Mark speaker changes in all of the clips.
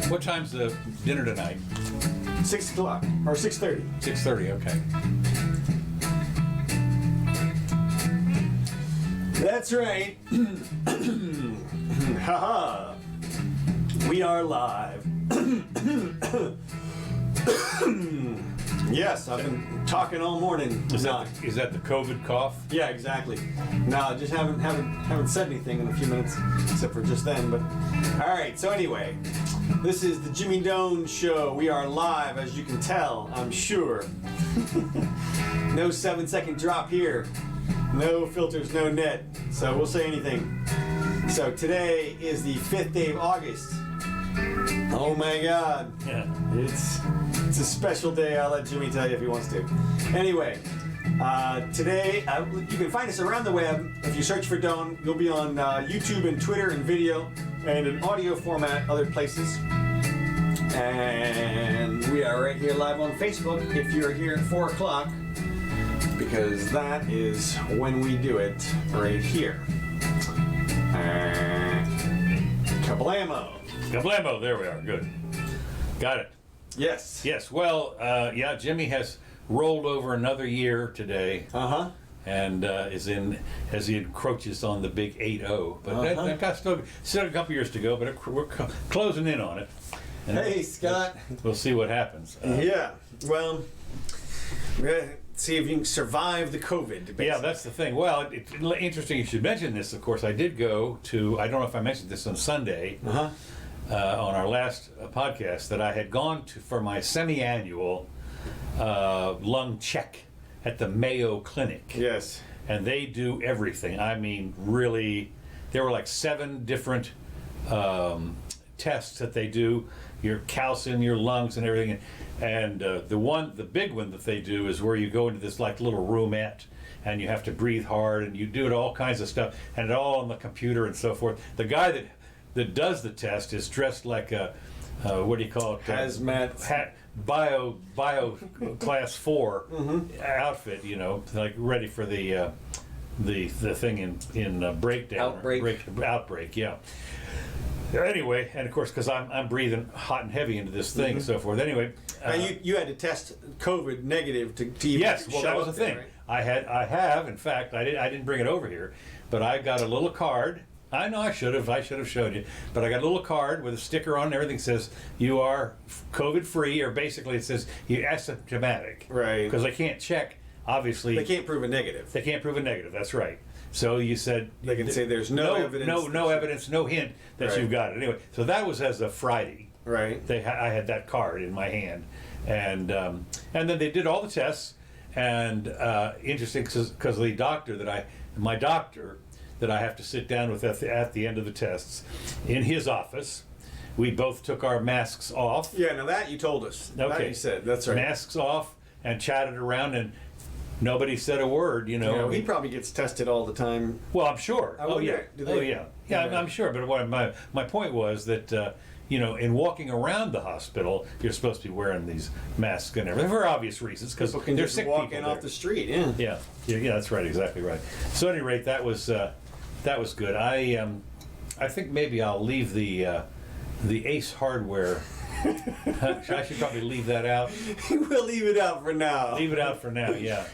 Speaker 1: What time's the dinner tonight?
Speaker 2: 6 o'clock or 6:30.
Speaker 1: 6:30. Okay.
Speaker 2: That's right. Haha. We are live. Yes, I've been talking all morning.
Speaker 1: Is that the COVID cough?
Speaker 2: Yeah, exactly. No, just haven't said anything in a few minutes, except for just then. But all right. So anyway, this is the Jimmy Doane Show. We are live, as you can tell, I'm sure. No 7-second drop here. No filters, no net. So we'll say anything. So today is the 5th day of August. Oh my God.
Speaker 1: Yeah.
Speaker 2: It's a special day. I'll let Jimmy tell you if he wants to. Anyway, today you can find us around the web. If you search for Doane, you'll be on YouTube and Twitter and video and in audio format other places. And we are right here live on Facebook if you're here at 4 o'clock, because that is when we do it, right here. Kablamo.
Speaker 1: Kablamo, there we are. Good. Got it.
Speaker 2: Yes.
Speaker 1: Yes. Well, yeah, Jimmy has rolled over another year today.
Speaker 2: Uh-huh.
Speaker 1: And is in as he encroaches on the big 8-0. But that got still a couple years to go, but we're closing in on it. And
Speaker 2: hey, Scott.
Speaker 1: We'll see what happens.
Speaker 2: Yeah. Well, we're going to see if you can survive the COVID. Basically.
Speaker 1: Yeah, that's the thing. Well, it's interesting you should mention this. Of course, I did go to, I don't know if I mentioned this on Sunday, on our last podcast, that I had gone to for my semi-annual lung check at the Mayo Clinic.
Speaker 2: Yes.
Speaker 1: And they do everything. I mean, really, there were like 7 different tests that they do, your calcium, your lungs, and everything. And the big one that they do is where you go into this like little roomette, and you have to breathe hard, and you do it all kinds of stuff, and it all on the computer and so forth. The guy that does the test is dressed like a what do you call it?
Speaker 2: Hazmat.
Speaker 1: Bio class 4 outfit, you know, like ready for the thing in breakdown. Outbreak, yeah. Anyway, and of course, because I'm breathing hot and heavy into this thing and so forth. Anyway,
Speaker 2: you had to test COVID negative to even
Speaker 1: yes. Well, that was the thing.
Speaker 2: Right?
Speaker 1: I have. In fact, I didn't bring it over here, but I got a little card. I know I should have showed you, but I got a little card with a sticker on and everything says you are COVID free, or basically it says you're asymptomatic.
Speaker 2: Right.
Speaker 1: Because I can't check. Obviously,
Speaker 2: they can't prove a negative.
Speaker 1: They can't prove a negative. That's right. So you said
Speaker 2: they can say there's no evidence.
Speaker 1: No evidence, no hint that you've got it. Anyway, so that was as of Friday.
Speaker 2: Right.
Speaker 1: I had that card in my hand, and then they did all the tests. And interesting, because the doctor my doctor that I have to sit down with at the end of the tests, in his office, we both took our masks off.
Speaker 2: Yeah, now that you told us. Okay. That you said, that's right.
Speaker 1: Masks off and chatted around, and nobody said a word, you know.
Speaker 2: He probably gets tested all the time.
Speaker 1: Well, I'm sure.
Speaker 2: Yeah.
Speaker 1: Yeah, I'm sure. But what my point was that, you know, in walking around the hospital, you're supposed to be wearing these masks and everything for obvious reasons, because they're sick people
Speaker 2: walking off the street. Yeah.
Speaker 1: Yeah, that's right, exactly right. So at any rate, that was good. I think maybe I'll leave the Ace Hardware. I should probably leave that out.
Speaker 2: We'll leave it out for now.
Speaker 1: Leave it out for now, yeah.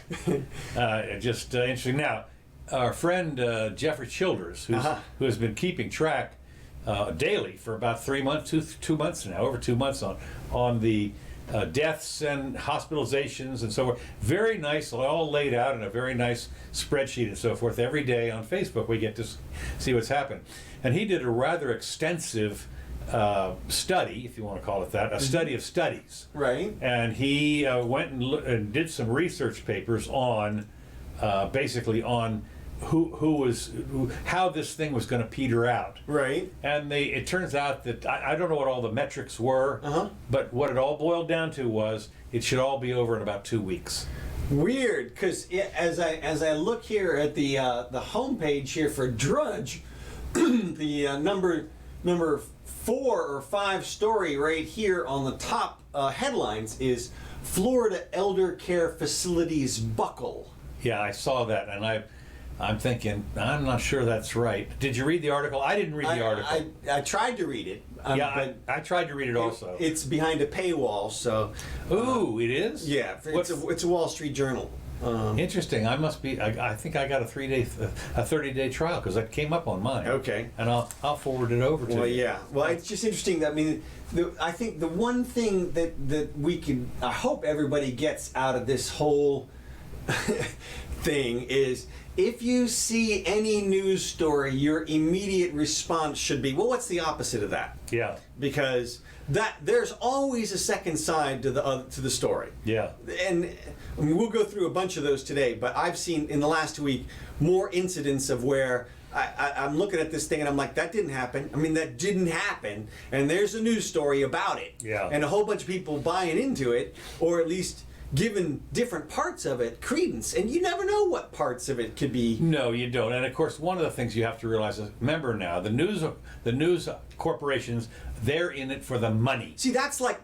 Speaker 1: Just interesting. Now, our friend Jeffrey Childers, who has been keeping track daily for about 3 months, 2 months now, over 2 months on the deaths and hospitalizations and so forth. Very nice, all laid out in a very nice spreadsheet and so forth. Every day on Facebook we get to see what's happened. And he did a rather extensive study, if you want to call it that, a study of studies.
Speaker 2: Right.
Speaker 1: And he went and did some research papers on, basically on how this thing was going to peter out.
Speaker 2: Right.
Speaker 1: And it turns out that I don't know what all the metrics were, but what it all boiled down to was it should all be over in about 2 weeks.
Speaker 2: Weird, because as I look here at the homepage here for Drudge, the number 4 or 5 story right here on the top headlines is Florida Elder Care Facilities buckle.
Speaker 1: Yeah, I saw that, and I'm thinking, I'm not sure that's right. Did you read the article? I didn't read the article.
Speaker 2: I tried to read it.
Speaker 1: But I tried to read it also.
Speaker 2: It's behind a paywall, so.
Speaker 1: Ooh, it is?
Speaker 2: Yeah, it's a Wall Street Journal.
Speaker 1: Interesting. I must be. I think I got a 30-day trial because that came up on mine.
Speaker 2: Okay.
Speaker 1: And I'll forward it over to you.
Speaker 2: Well, yeah. Well, it's just interesting that I think the one thing that we can, I hope everybody gets out of this whole thing is, if you see any news story, your immediate response should be, well, what's the opposite of that?
Speaker 1: Yeah.
Speaker 2: Because there's always a second side to the story.
Speaker 1: Yeah.
Speaker 2: And I mean, we'll go through a bunch of those today, but I've seen in the last week more incidents of where I'm looking at this thing and I'm like, that didn't happen. I mean, that didn't happen. And there's a news story about it.
Speaker 1: Yeah.
Speaker 2: And a whole bunch of people buying into it, or at least given different parts of it credence, and you never know what parts of it could be.
Speaker 1: No, you don't. And of course, one of the things you have to realize is, remember now, the news corporations, they're in it for the money.
Speaker 2: See, that's like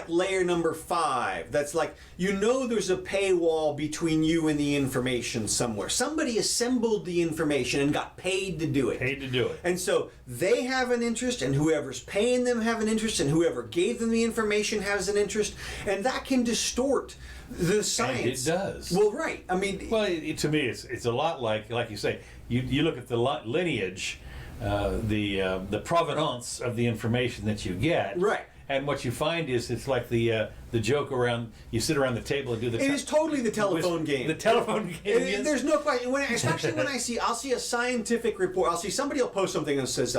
Speaker 2: layer number 5. That's like, there's a paywall between you and the information somewhere. Somebody assembled the information and got paid to do it.
Speaker 1: Paid to do it.
Speaker 2: And so they have an interest, and whoever's paying them have an interest, and whoever gave them the information has an interest, and that can distort the science.
Speaker 1: And it does.
Speaker 2: Well, right. I mean,
Speaker 1: well, to me, it's a lot like you say. You look at the lineage, the provenance of the information that you get.
Speaker 2: Right.
Speaker 1: And what you find is it's like the joke around, you sit around the table and do the.
Speaker 2: It is totally the telephone game.
Speaker 1: The telephone game.
Speaker 2: There's no question. Especially when I'll see a scientific report. I'll see somebody will post something that says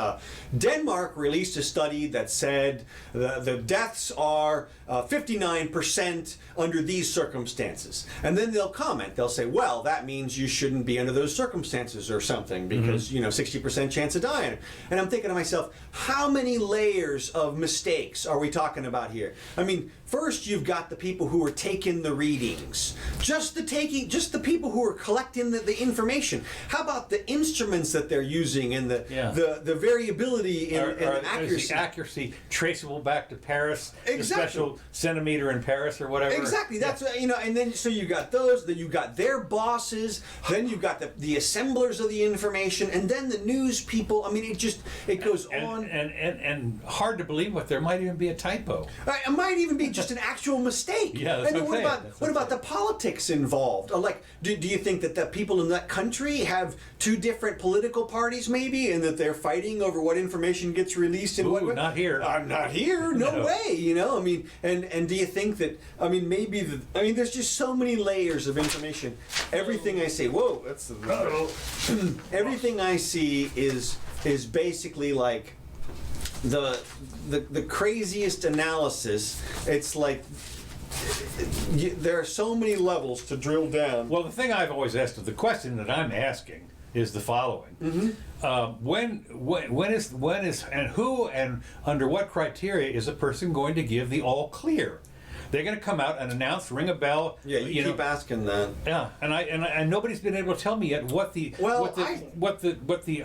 Speaker 2: Denmark released a study that said the deaths are 59% under these circumstances, and then they'll comment. They'll say, well, that means you shouldn't be under those circumstances or something because 60% chance of dying. And I'm thinking to myself, how many layers of mistakes are we talking about here? I mean, first you've got the people who are taking the readings, just the people who are collecting the information. How about the instruments that they're using and the variability in accuracy?
Speaker 1: Is the accuracy traceable back to Paris?
Speaker 2: Exactly.
Speaker 1: The special centimeter in Paris or whatever.
Speaker 2: Exactly. That's and then so you got those. Then you got their bosses. Then you got the assemblers of the information, and then the news people. I mean, it goes on
Speaker 1: and hard to believe, but there might even be a typo.
Speaker 2: It might even be just an actual mistake.
Speaker 1: Yeah, that's
Speaker 2: and then
Speaker 1: what
Speaker 2: about the politics involved? Like, do you think that the people in that country have two different political parties, maybe, and that they're fighting over what information gets released and what?
Speaker 1: Not here.
Speaker 2: I'm not here. No way. I mean, and do you think that? I mean, there's just so many layers of information. Everything I see. Whoa, that's the. Everything I see is basically like the craziest analysis. It's like there are so many levels to drill down.
Speaker 1: Well, the thing I've always asked, the question that I'm asking is the following: when is and who and under what criteria is a person going to give the all clear? They're going to come out and announce, ring a bell.
Speaker 2: Yeah, you keep asking that.
Speaker 1: Yeah, and nobody's been able to tell me yet what the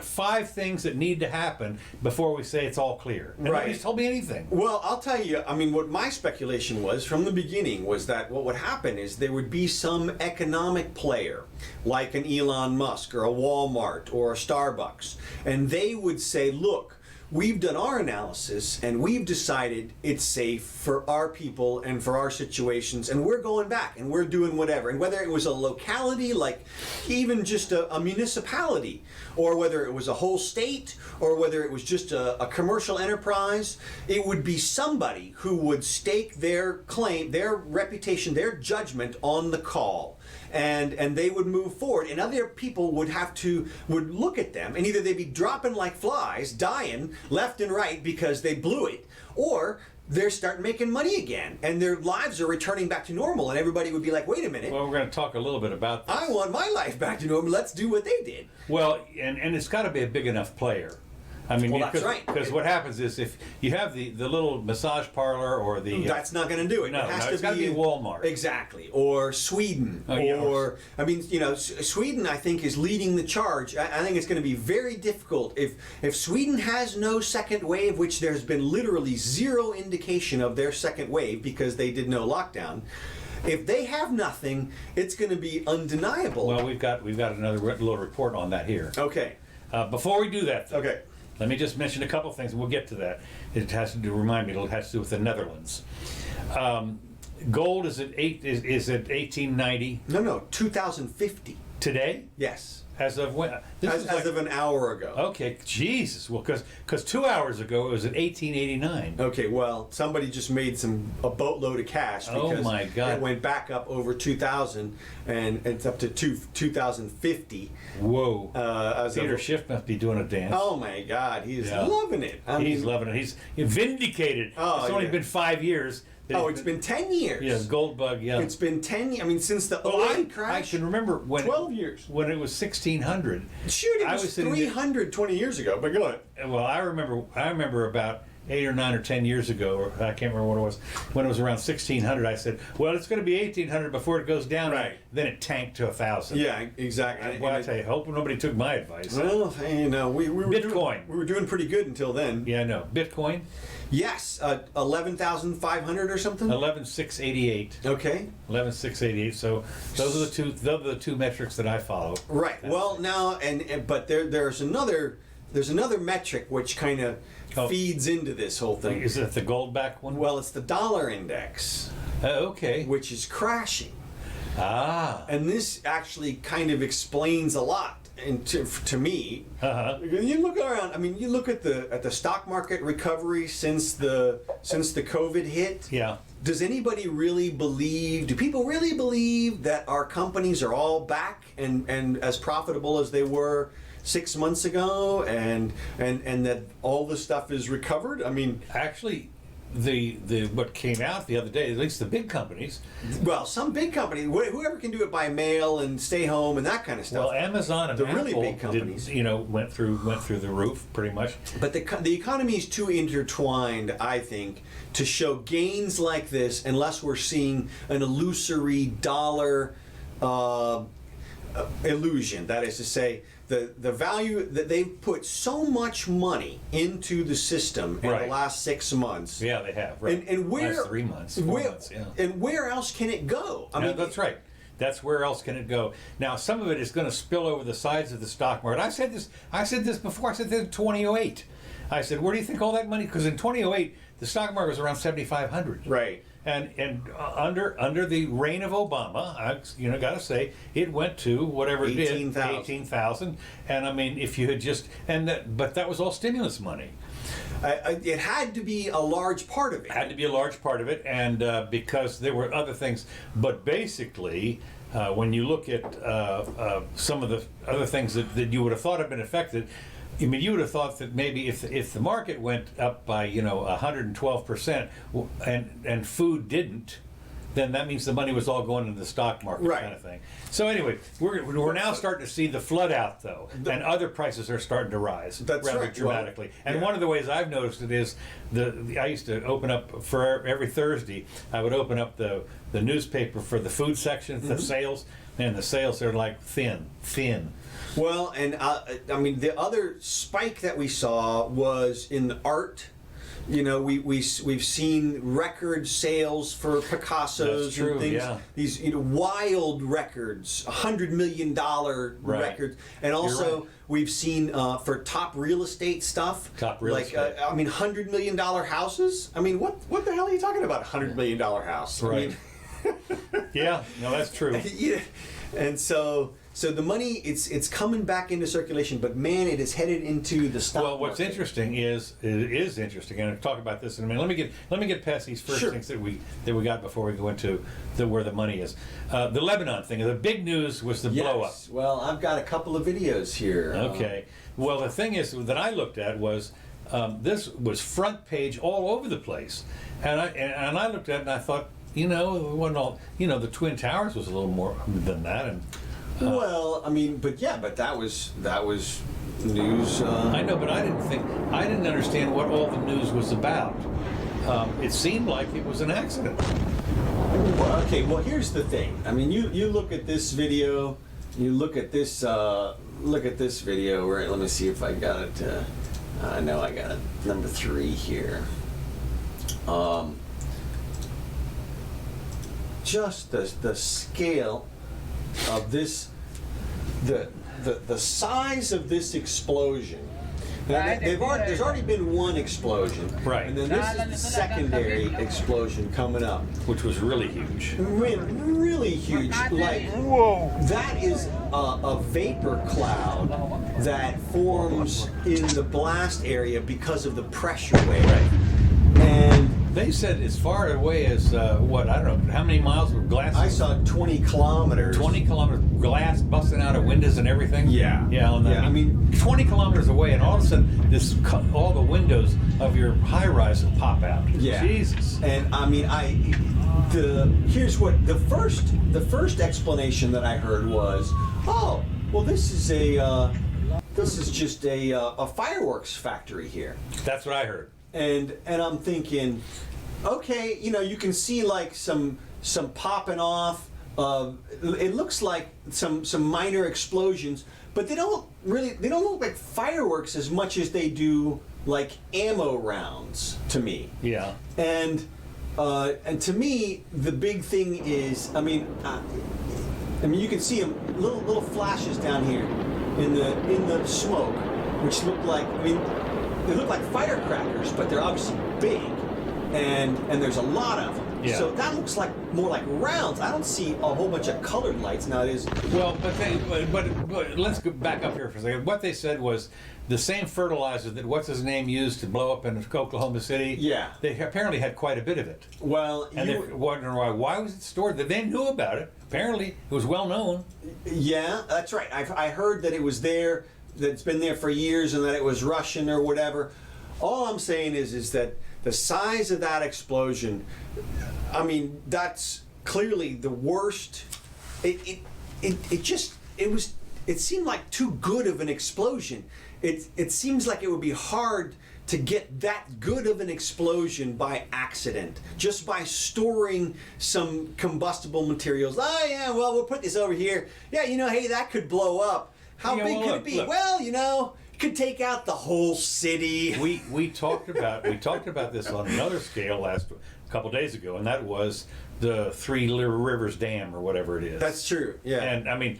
Speaker 1: 5 things that need to happen before we say it's all clear. And nobody's told me anything.
Speaker 2: Well, I'll tell you. I mean, what my speculation was from the beginning was that what would happen is there would be some economic player, like an Elon Musk or a Walmart or a Starbucks, and they would say, "Look, we've done our analysis and we've decided it's safe for our people and for our situations, and we're going back and we're doing whatever." And whether it was a locality, like even just a municipality, or whether it was a whole state, or whether it was just a commercial enterprise, it would be somebody who would stake their claim, their reputation, their judgment on the call. And they would move forward, and other people would look at them, and either they'd be dropping like flies, dying left and right because they blew it, or they're starting making money again, and their lives are returning back to normal, and everybody would be like, wait a minute.
Speaker 1: Well, we're going to talk a little bit about this.
Speaker 2: I want my life back to normal. Let's do what they did.
Speaker 1: Well, and it's got to be a big enough player. I mean,
Speaker 2: that's right.
Speaker 1: Because what happens is if you have the little massage parlor or the...
Speaker 2: That's not going to do it.
Speaker 1: No,
Speaker 2: it has
Speaker 1: it's got to be Walmart.
Speaker 2: Exactly. Or Sweden. I mean, Sweden, I think, is leading the charge. I think it's going to be very difficult. If Sweden has no second wave, which there's been literally zero indication of their second wave because they did no lockdown, if they have nothing, it's going to be undeniable.
Speaker 1: Well, we've got another little report on that here.
Speaker 2: Okay.
Speaker 1: Before we do that, though,
Speaker 2: Okay.
Speaker 1: let me just mention a couple things, and we'll get to that. It has to do, remind me, it has to do with the Netherlands. Gold is at 1890
Speaker 2: No, 2050.
Speaker 1: today.
Speaker 2: Yes.
Speaker 1: As of when?
Speaker 2: As of an hour ago.
Speaker 1: Okay, Jesus. Well, because 2 hours ago it was at 1889.
Speaker 2: Okay, well, somebody just made a boatload of cash
Speaker 1: Oh,
Speaker 2: because
Speaker 1: my God.
Speaker 2: it went back up over 2,000 and it's up to 2050.
Speaker 1: Whoa.
Speaker 2: As
Speaker 1: Peter
Speaker 2: of,
Speaker 1: Schiff must be doing a dance.
Speaker 2: oh my God, he's
Speaker 1: Yeah.
Speaker 2: loving it. I
Speaker 1: He's
Speaker 2: mean,
Speaker 1: loving it. He's vindicated.
Speaker 2: Oh,
Speaker 1: It's only
Speaker 2: yeah.
Speaker 1: been 5 years. that
Speaker 2: oh,
Speaker 1: he's
Speaker 2: it's been 10 years.
Speaker 1: Yeah, gold bug, yeah.
Speaker 2: It's been 10, I mean, since the
Speaker 1: Well,
Speaker 2: 08
Speaker 1: I
Speaker 2: crash.
Speaker 1: can remember when
Speaker 2: 12 years.
Speaker 1: when it was 1600.
Speaker 2: Shoot, it
Speaker 1: I
Speaker 2: was,
Speaker 1: was sitting there-
Speaker 2: 320 years ago, but go ahead.
Speaker 1: Well, I remember about 8 or 9 or 10 years ago, or I can't remember what it was, when it was around 1600. I said, well, it's going to be 1800 before it goes down.
Speaker 2: Right.
Speaker 1: Then it tanked to 1,000.
Speaker 2: Yeah, exactly.
Speaker 1: Well, I
Speaker 2: And
Speaker 1: tell you, hope nobody took my advice.
Speaker 2: well, you know, we were
Speaker 1: Bitcoin.
Speaker 2: we were doing pretty good until then.
Speaker 1: Yeah, I know. Bitcoin,
Speaker 2: Yes, 11,500 or something.
Speaker 1: 11,688.
Speaker 2: Okay.
Speaker 1: 11,688. So those are the two metrics that I follow.
Speaker 2: Right. Well, now but there's another metric which kind of
Speaker 1: Oh.
Speaker 2: feeds into this whole thing.
Speaker 1: Is it the gold back one?
Speaker 2: Well, it's the dollar index,
Speaker 1: Okay.
Speaker 2: which is crashing,
Speaker 1: Ah.
Speaker 2: and this actually kind of explains a lot. And to me,
Speaker 1: Uh-huh.
Speaker 2: you look around. I mean, you look at the stock market recovery since the COVID hit.
Speaker 1: Yeah.
Speaker 2: Does anybody really believe? Do people really believe that our companies are all back and as profitable as they were 6 months ago, and that all the stuff is recovered? I mean,
Speaker 1: Actually, the what came out the other day, at least the big companies.
Speaker 2: well, some big company, whoever can do it by mail and stay home and that kind of stuff.
Speaker 1: Well, Amazon and
Speaker 2: The
Speaker 1: Apple
Speaker 2: really big companies.
Speaker 1: went through the roof pretty much.
Speaker 2: But the economy is too intertwined, I think, to show gains like this unless we're seeing an illusory dollar illusion. That is to say, the value that they've put so much money into the system in the
Speaker 1: Right.
Speaker 2: last 6 months.
Speaker 1: Yeah, they have. Right.
Speaker 2: And where
Speaker 1: Last 3 months, 4 months. Yeah.
Speaker 2: and where else can it go? I
Speaker 1: Yeah,
Speaker 2: mean,
Speaker 1: that's right. That's where else can it go? Now, some of it is going to spill over the sides of the stock market. I said this before. I said this in 2008. I said, where do you think all that money? Because in 2008, the stock market was around 7,500.
Speaker 2: right.
Speaker 1: And under the reign of Obama, I got to say, it went to whatever it did, 18,000. And I mean, if you had just but that was all stimulus money.
Speaker 2: It had to be a large part of it.
Speaker 1: Had to be a large part of it, and because there were other things. But basically, when you look at some of the other things that you would have thought have been affected, I mean, you would have thought that maybe if the market went up by 112% and food didn't, then that means the money was all going into the stock market,
Speaker 2: Right.
Speaker 1: kind of thing. So anyway, we're now starting to see the flood out though, and other prices are starting to rise
Speaker 2: That's
Speaker 1: rather
Speaker 2: right.
Speaker 1: dramatically.
Speaker 2: Well,
Speaker 1: and
Speaker 2: yeah.
Speaker 1: one of the ways I've noticed it is I used to open up for every Thursday. I would open up the newspaper for the food section, the sales, and the sales are like thin.
Speaker 2: Well, and I mean, the other spike that we saw was in the art. You know, we've seen record sales for Picassos
Speaker 1: That's true,
Speaker 2: and things.
Speaker 1: yeah.
Speaker 2: These wild records, $100 million
Speaker 1: Right.
Speaker 2: records, and also
Speaker 1: right.
Speaker 2: we've seen for top real estate stuff.
Speaker 1: Top real
Speaker 2: like,
Speaker 1: estate.
Speaker 2: I mean, $100 million houses. I mean, what the hell are you talking about? $100 million house.
Speaker 1: Right.
Speaker 2: I mean,
Speaker 1: Yeah, no, that's true.
Speaker 2: yeah. And so the money it's coming back into circulation, but man, it is headed into the stock
Speaker 1: Well, what's
Speaker 2: market.
Speaker 1: interesting is it is interesting, and I'll talk about this in a minute. Let me get past these first
Speaker 2: Sure.
Speaker 1: things that we got before we go into where the money is. The Lebanon thing. The big news was the blow up.
Speaker 2: Yes. Well, I've got a couple of videos here.
Speaker 1: Okay. Well, the thing is that I looked at was this was front page all over the place, and I looked at it and I thought, it wasn't all. The Twin Towers was a little more than that, and.
Speaker 2: Well, I mean, but that was news.
Speaker 1: I know, but I didn't understand what all the news was about. It seemed like it was an accident.
Speaker 2: Well, okay. Well, here's the thing. I mean, you look at this video. You look at this. Look at this video. Right. Let me see if I got it. I know I got it. Number 3 here. just the scale of this, the size of this explosion. Now, there's already been one explosion,
Speaker 1: right?
Speaker 2: And then this is the secondary explosion coming up,
Speaker 1: which was really huge.
Speaker 2: Really huge. Like, whoa! That is a vapor cloud that forms in the blast area because of the pressure wave.
Speaker 1: Right.
Speaker 2: And
Speaker 1: they said as far away as what, I don't know, how many miles of glass?
Speaker 2: I saw 20 kilometers.
Speaker 1: 20 kilometers glass busting out of windows and everything.
Speaker 2: Yeah.
Speaker 1: Yeah. I mean, 20 kilometers away, and all of a sudden, all the windows of your high rise will pop out.
Speaker 2: Yeah.
Speaker 1: Jesus.
Speaker 2: And I mean, here's what the first explanation that I heard was, oh, well, this is just a fireworks factory here.
Speaker 1: That's what I heard.
Speaker 2: And I'm thinking, okay, you can see like some popping off. It looks like some minor explosions, but they don't look like fireworks as much as they do like ammo rounds to me.
Speaker 1: Yeah.
Speaker 2: And to me, the big thing is, I mean, you can see little flashes down here in the smoke, which look like, they look like firecrackers, but they're obviously big, and there's a lot of them.
Speaker 1: Yeah.
Speaker 2: So that looks like more like rounds. I don't see a whole bunch of colored lights nowadays.
Speaker 1: Well, but let's go back up here for a second. What they said was the same fertilizer that what's his name used to blow up in Oklahoma City.
Speaker 2: Yeah.
Speaker 1: They apparently had quite a bit of it.
Speaker 2: Well,
Speaker 1: and they're wondering why was it stored? They knew about it. Apparently, it was well known.
Speaker 2: Yeah, that's right. I heard that it was there. That it's been there for years, and that it was Russian or whatever. All I'm saying is that the size of that explosion, I mean, that's clearly the worst. It seemed like too good of an explosion. It seems like it would be hard to get that good of an explosion by accident, just by storing some combustible materials. Oh yeah, well, we'll put this over here. Yeah, hey, that could blow up. How big could it be? Look. Well, it could take out the whole city.
Speaker 1: We talked about this on another scale a couple days ago, and that was the Three Rivers Dam or whatever it is.
Speaker 2: That's true. Yeah.
Speaker 1: And I mean,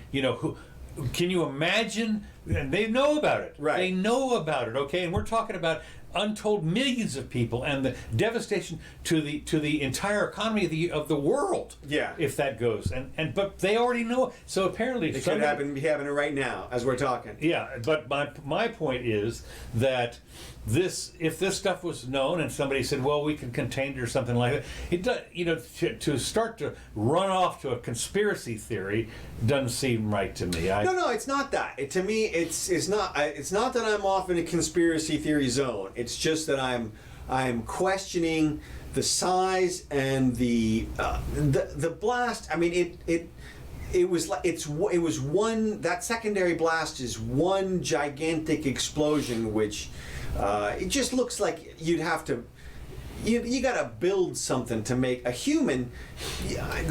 Speaker 1: can you imagine? And they know about it.
Speaker 2: Right.
Speaker 1: They know about it. Okay, and we're talking about untold millions of people and the devastation to the entire economy of the world.
Speaker 2: Yeah.
Speaker 1: If that goes, but they already know. So apparently,
Speaker 2: it could be happening right now as we're talking.
Speaker 1: Yeah, but my point is that if this stuff was known and somebody said, well, we can contain it or something like that, it does, to start to run off to a conspiracy theory doesn't seem right to me.
Speaker 2: No, it's not that. To me, it's not that I'm off in a conspiracy theory zone. It's just that I'm questioning the size and the blast. I mean, it was one, that secondary blast is one gigantic explosion, which it just looks like you'd have to. You got to build something to make a human,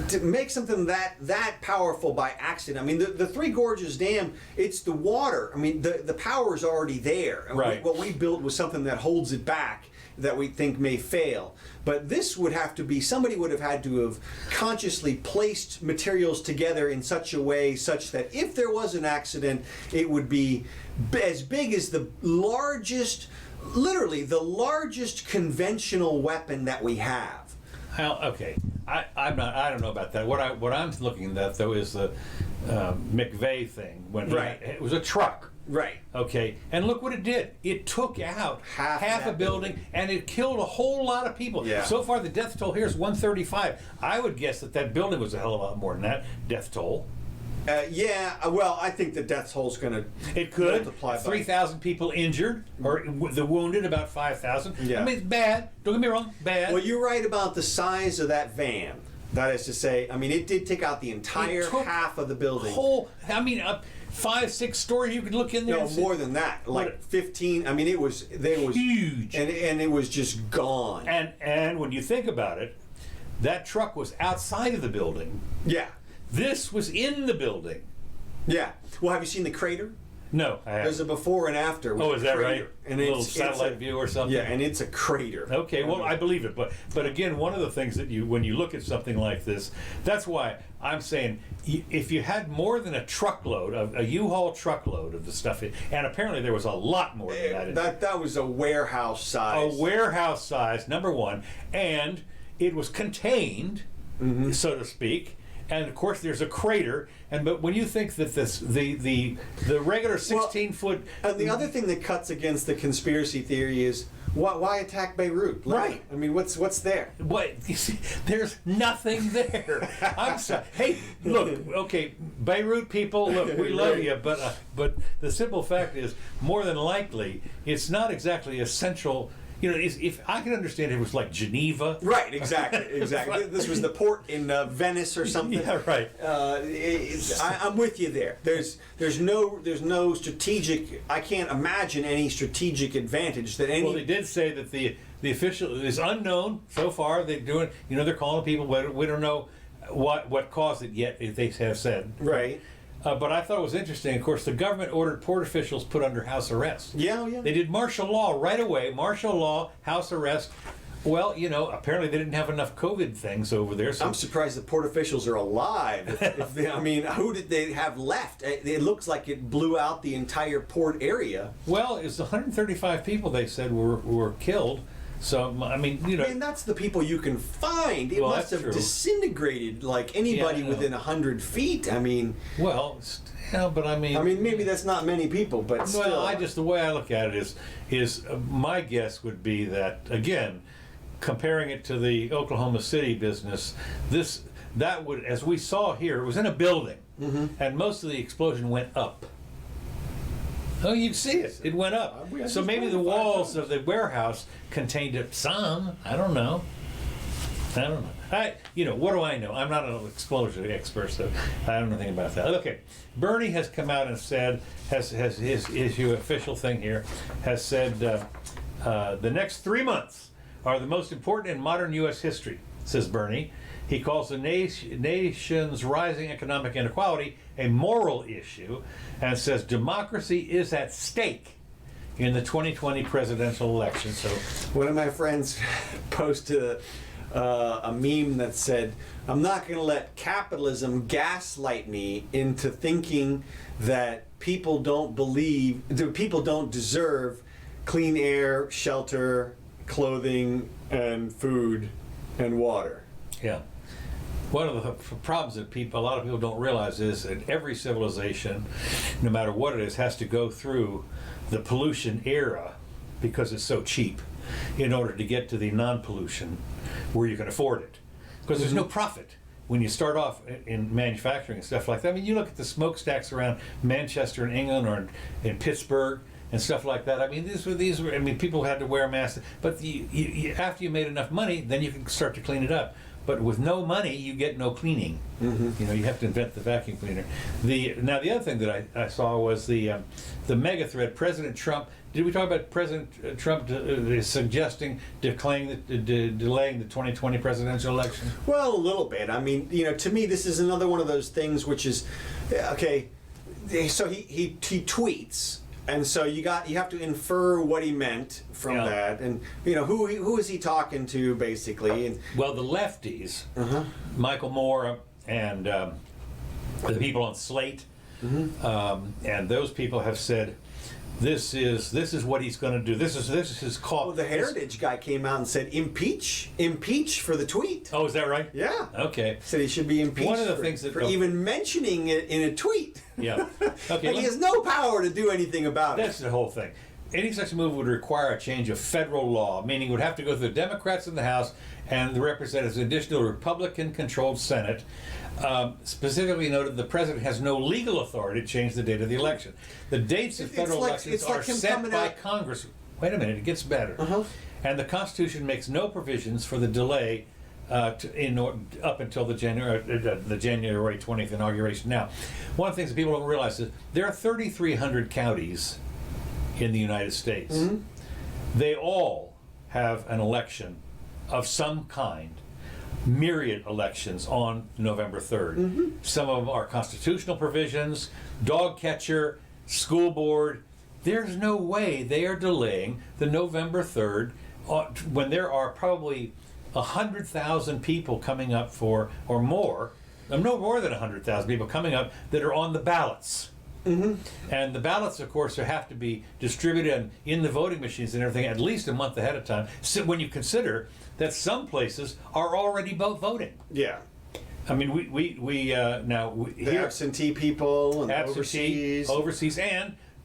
Speaker 2: to make something that powerful by accident. I mean, the Three Gorges Dam, it's the water. I mean, the power is already there.
Speaker 1: Right.
Speaker 2: What we built was something that holds it back, that we think may fail. But this would have to be, somebody would have had to have consciously placed materials together in such a way such that if there was an accident, it would be as big as the largest, literally the largest conventional weapon that we have.
Speaker 1: Well, okay, I don't know about that. What I'm looking at though is the McVeigh thing when it was a truck.
Speaker 2: Right.
Speaker 1: Okay, and look what it did. It took out half a building, and it killed a whole lot of people.
Speaker 2: Yeah.
Speaker 1: So far, the death toll here is 135. I would guess that building was a hell of a lot more than that death toll.
Speaker 2: Well, I think the death toll's going to multiply by
Speaker 1: 3,000 people injured, or the wounded, about 5,000.
Speaker 2: Yeah.
Speaker 1: I mean, it's bad. Don't get me wrong, bad.
Speaker 2: Well, you're right about the size of that van. That is to say, I mean, it did take out the entire half of the building.
Speaker 1: 5-6 stories. You could look in there.
Speaker 2: No, more than that. Like 15. I mean, it was
Speaker 1: huge,
Speaker 2: and it was just gone.
Speaker 1: And when you think about it, that truck was outside of the building.
Speaker 2: Yeah.
Speaker 1: This was in the building.
Speaker 2: Yeah. Well, have you seen the crater?
Speaker 1: No, I
Speaker 2: There's a
Speaker 1: haven't.
Speaker 2: before and after. with
Speaker 1: Oh,
Speaker 2: a
Speaker 1: is that
Speaker 2: crater.
Speaker 1: right?
Speaker 2: And
Speaker 1: A little
Speaker 2: it's
Speaker 1: satellite
Speaker 2: a,
Speaker 1: view or something?
Speaker 2: Yeah, and it's a crater.
Speaker 1: Okay, well, I believe it, but again, one of the things that when you look at something like this, that's why I'm saying if you had more than a truckload of a U-Haul truckload of the stuff, and apparently there was a lot more than that.
Speaker 2: That was a warehouse size.
Speaker 1: A warehouse size, number one, and it was contained, so to speak. And of course, there's a crater. But when you think that the regular 16-foot,
Speaker 2: and the other thing that cuts against the conspiracy theory is why attack Beirut?
Speaker 1: Right.
Speaker 2: I mean, what's there?
Speaker 1: what? You see, there's nothing there. I'm sorry. Hey, look, okay, Beirut people, look, we love you, but the simple fact is, more than likely, it's not exactly a central. You know, if I can understand it was like Geneva.
Speaker 2: Right, exactly. This was the port in Venice or something.
Speaker 1: Yeah, right.
Speaker 2: I'm with you there. There's no strategic. I can't imagine any strategic advantage that any.
Speaker 1: Well, they did say that the official is unknown so far. They're doing, they're calling people, but we don't know what caused it yet. They have said.
Speaker 2: Right.
Speaker 1: But I thought it was interesting. Of course, the government ordered port officials put under house arrest.
Speaker 2: Yeah.
Speaker 1: They did martial law right away. Martial law, house arrest. Well, apparently they didn't have enough COVID things over there. So
Speaker 2: I'm surprised the port officials are alive. I mean, who did they have left? It looks like it blew out the entire port area.
Speaker 1: well, it was 135 people they said were killed. So I mean,
Speaker 2: And that's the people you can find. It
Speaker 1: Well,
Speaker 2: must
Speaker 1: that's
Speaker 2: have
Speaker 1: true.
Speaker 2: disintegrated like anybody
Speaker 1: Yeah, I know.
Speaker 2: within 100 feet. I mean,
Speaker 1: but I mean.
Speaker 2: maybe that's not many people, but still.
Speaker 1: Well, the way I look at it is my guess would be that, again, comparing it to the Oklahoma City business, that would, as we saw here, it was in a building, and most of the explosion went up. Oh, you can see it. It went up. So maybe the walls of the warehouse contained it some. I don't know. What do I know? I'm not an explosion expert, so I don't know anything about that. Okay, Bernie has come out and said, has his official thing here, has said the next 3 months are the most important in modern U.S. history, says Bernie. He calls the nation's rising economic inequality a moral issue and says democracy is at stake in the 2020 presidential election. So,
Speaker 2: one of my friends posted a meme that said, "I'm not going to let capitalism gaslight me into thinking that people don't deserve clean air, shelter, clothing, and food and water."
Speaker 1: yeah. One of the problems that a lot of people don't realize is that every civilization, no matter what it is, has to go through the pollution era because it's so cheap in order to get to the non-pollution where you can afford it. Because there's no profit when you start off in manufacturing and stuff like that. I mean, you look at the smokestacks around Manchester in England or in Pittsburgh and stuff like that. I mean, these were. I mean, people had to wear masks, but after you made enough money, then you can start to clean it up. But with no money, you get no cleaning. You have to invent the vacuum cleaner. Now the other thing that I saw was the mega threat. President Trump. Did we talk about President Trump suggesting delaying the 2020 presidential election?
Speaker 2: Well, a little bit. I mean, to me, this is another one of those things which is, okay. So he tweets, and so you have to infer what he meant from that, and who is he talking to basically? And
Speaker 1: well, the lefties, Michael Moore and the people on Slate, and those people have said, this is what he's going to do. This is his call.
Speaker 2: Well, the Heritage guy came out and said impeach for the tweet.
Speaker 1: Oh, is that right?
Speaker 2: Yeah.
Speaker 1: Okay.
Speaker 2: Said he should be impeached.
Speaker 1: One of the things
Speaker 2: for even mentioning it in a tweet.
Speaker 1: Yeah. Okay.
Speaker 2: And he has no power to do anything about it.
Speaker 1: That's the whole thing. Any such move would require a change of federal law, meaning it would have to go through the Democrats in the House and the representatives, an additional Republican-controlled Senate. Specifically noted, the president has no legal authority to change the date of the election. The dates of federal elections are set by Congress. Wait a minute, it gets better. And the Constitution makes no provisions for the delay up until the January 20th inauguration. Now, one of the things that people don't realize is there are 3,300 counties in the United States. They all have an election of some kind, myriad elections on November 3rd. Some of them are constitutional provisions, dog catcher, school board. There's no way they are delaying the November 3rd when there are probably 100,000 people coming up for, or more, no more than 100,000 people coming up that are on the ballots. Mm-hmm. And the ballots, of course, have to be distributed in the voting machines and everything at least a month ahead of time. So when you consider that some places are already voting.
Speaker 2: Yeah.
Speaker 1: I mean, we
Speaker 2: the absentee people and
Speaker 1: overseas,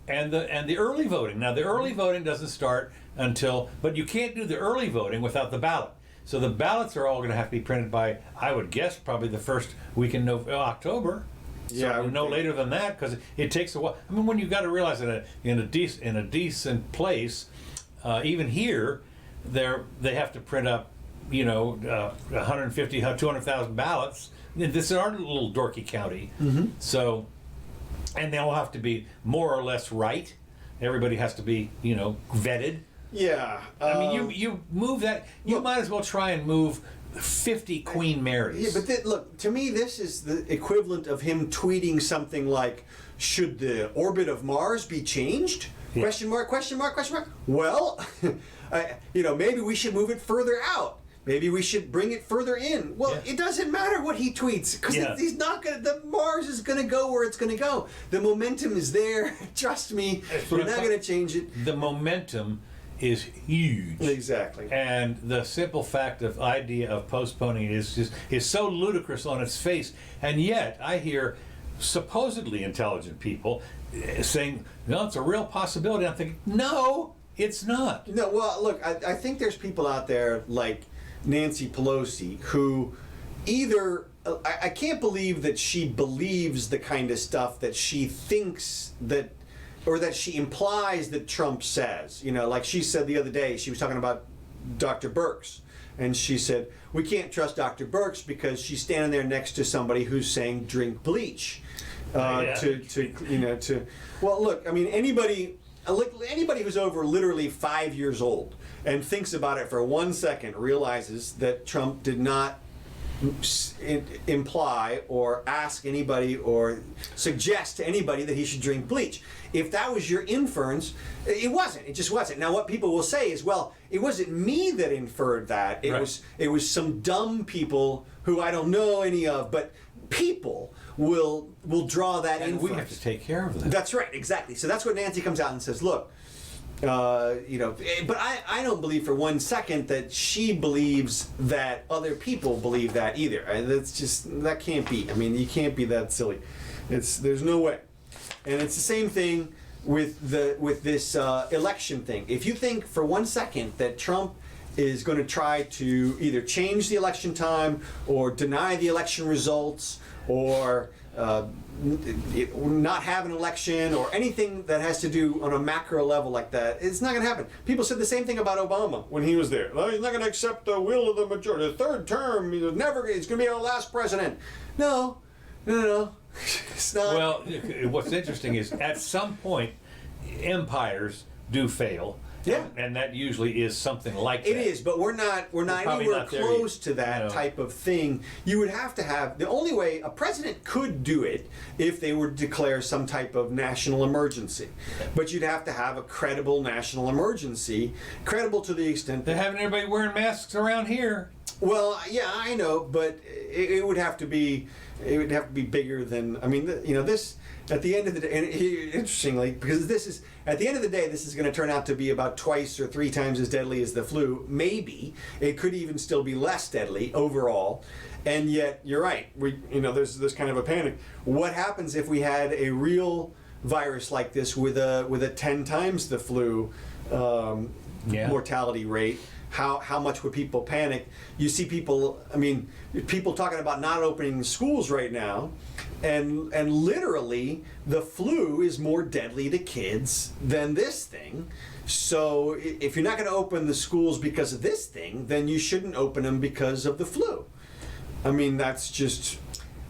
Speaker 1: and the early voting. Now, the early voting doesn't start until, but you can't do the early voting without the ballot. So the ballots are all going to have to be printed by, I would guess, probably the first week in October.
Speaker 2: Yeah,
Speaker 1: So no later than that, because it takes a while. I mean, when you got to realize that in a decent place, even here, they have to print up, 150, 200,000 ballots. This is our little dorky county, so, and they'll have to be more or less right. Everybody has to be, vetted.
Speaker 2: Yeah.
Speaker 1: I mean, you move that. You might as well try and move 50 Queen Marys.
Speaker 2: Yeah, but look, to me, this is the equivalent of him tweeting something like, "Should the orbit of Mars be changed?"
Speaker 1: Yeah.
Speaker 2: Question mark, question mark, question mark. Well, maybe we should move it further out. Maybe we should bring it further in. Well, It doesn't matter what he tweets, because he's not gonna. The Mars is gonna go where it's gonna go. The momentum is there. Trust me, we're not gonna change it.
Speaker 1: The momentum is huge.
Speaker 2: Exactly.
Speaker 1: And the simple fact of idea of postponing it is so ludicrous on its face. And yet I hear supposedly intelligent people saying, no, it's a real possibility. I'm thinking, no, it's not.
Speaker 2: No, well, look, I think there's people out there like Nancy Pelosi who either I can't believe that she believes the kind of stuff that she thinks that, or that she implies that Trump says. Like she said the other day, she was talking about Dr. Birx, and she said, we can't trust Dr. Birx because she's standing there next to somebody who's saying drink bleach. Well, look, I mean, anybody who's over literally 5 years old and thinks about it for 1 second realizes that Trump did not imply or ask anybody or suggest to anybody that he should drink bleach. If that was your inference, it wasn't. It just wasn't. Now, what people will say is, well, it wasn't me that inferred that. It was some dumb people who I don't know any of, but people will draw that
Speaker 1: And
Speaker 2: inference.
Speaker 1: we have to take care of that.
Speaker 2: That's right, exactly. So that's what Nancy comes out and says, look, but I don't believe for 1 second that she believes that other people believe that either. That can't be. I mean, you can't be that silly. There's no way. And it's the same thing with this election thing. If you think for 1 second that Trump is going to try to either change the election time or deny the election results or not have an election or anything that has to do on a macro level like that, it's not going to happen. People said the same thing about Obama when he was there. Well, he's not going to accept the will of the majority. The third term, he's going to be our last president. No. It's not.
Speaker 1: Well, what's interesting is at some point, empires do fail.
Speaker 2: Yeah.
Speaker 1: And that usually is something like that.
Speaker 2: It is, but we're not anywhere close to that type of thing. You would have to have, the only way a president could do it if they were to declare some type of national emergency. But you'd have to have a credible national emergency, credible to the extent
Speaker 1: They're
Speaker 2: that,
Speaker 1: having everybody wearing masks around here.
Speaker 2: well, yeah, I know, but it would have to be bigger than, I mean, this, at the end of the day, and interestingly, because at the end of the day, this is going to turn out to be about 2 or 3 times as deadly as the flu. Maybe it could even still be less deadly overall. And yet, you're right. There's kind of a panic. What happens if we had a real virus like this with a 10 times the flu mortality rate? How much would people panic? You see people talking about not opening schools right now, and literally the flu is more deadly to kids than this thing. So if you're not going to open the schools because of this thing, then you shouldn't open them because of the flu. I mean, that's just...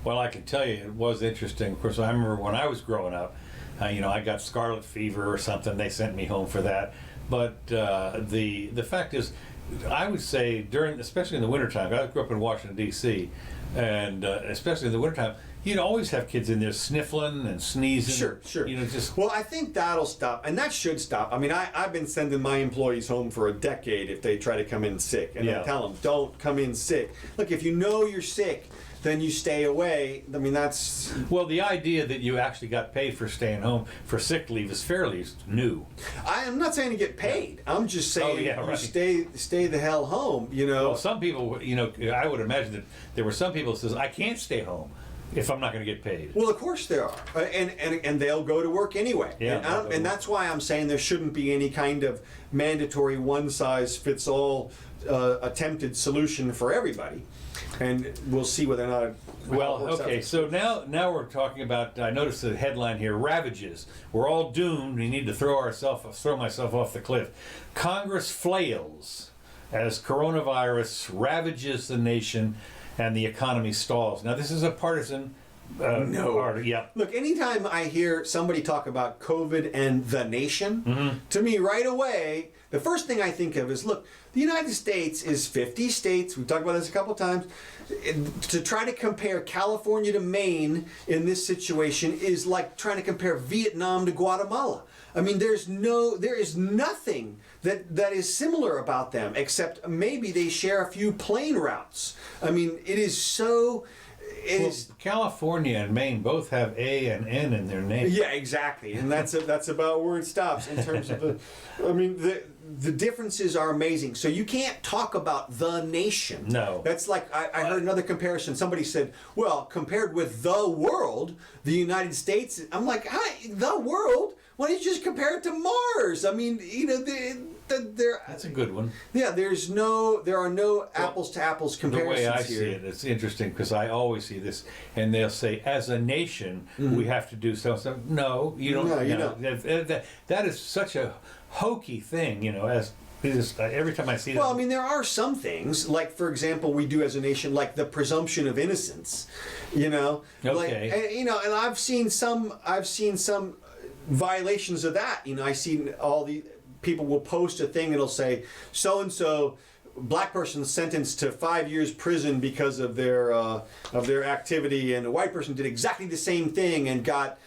Speaker 1: Well, I can tell you, it was interesting. Of course, I remember when I was growing up, I got scarlet fever or something. They sent me home for that. But the fact is, I would say especially in the wintertime, I grew up in Washington, D.C., and especially in the wintertime, you'd always have kids in there sniffling and sneezing.
Speaker 2: Sure.
Speaker 1: You know, just
Speaker 2: Well, I think that'll stop, and that should stop. I mean, I've been sending my employees home for a decade if they try to come in sick, and I tell them, don't come in sick. Look, if you know you're sick, then you stay away. I mean, that's...
Speaker 1: Well, the idea that you actually got paid for staying home for sick leave is fairly new.
Speaker 2: I'm not saying to get paid. I'm just saying
Speaker 1: right.
Speaker 2: stay the hell home, you know.
Speaker 1: Well, some people, you know, I would imagine that there were some people that says, I can't stay home if I'm not going to get paid.
Speaker 2: Well, of course there are, and they'll go to work anyway.
Speaker 1: Yeah,
Speaker 2: and that's why I'm saying there shouldn't be any kind of mandatory one-size-fits-all attempted solution for everybody. And we'll see whether or not.
Speaker 1: Well, okay, so now we're talking about. I noticed the headline here: ravages. We're all doomed. We need to throw myself off the cliff. Congress flails as coronavirus ravages the nation and the economy stalls. Now, this is a partisan.
Speaker 2: No.
Speaker 1: Yeah.
Speaker 2: Look, anytime I hear somebody talk about COVID and the nation, to me right away, the first thing I think of is, look, the United States is 50 states. We've talked about this a couple times. To try to compare California to Maine in this situation is like trying to compare Vietnam to Guatemala. I mean, there is nothing that is similar about them, except maybe they share a few plane routes. I mean, it is so...
Speaker 1: California and Maine both have A and N in their name.
Speaker 2: Yeah, exactly, and that's about where it stops in terms of the. I mean, the differences are amazing. So you can't talk about the nation.
Speaker 1: No,
Speaker 2: that's like I heard another comparison. Somebody said, "Well, compared with the world, the United States." I'm like, "Hi, the world? Why don't you just compare it to Mars?" I mean, you know,
Speaker 1: that's a good one.
Speaker 2: Yeah, there are no apples to apples comparisons
Speaker 1: here. The way I
Speaker 2: here.
Speaker 1: see it, it's interesting because I always see this, and they'll say, as a nation, we have to do something. No, you don't.
Speaker 2: No, you
Speaker 1: don't. That is such a hokey thing, you know, as every time I see that.
Speaker 2: Well, I mean, there are some things, like, for example, we do as a nation, like the presumption of innocence, you know?
Speaker 1: Okay.
Speaker 2: Like, you know, and I've seen some violations of that. You know, I've seen all the people will post a thing, it'll say, so-and-so, black person sentenced to 5 years prison because of their activity, and a white person did exactly the same thing and got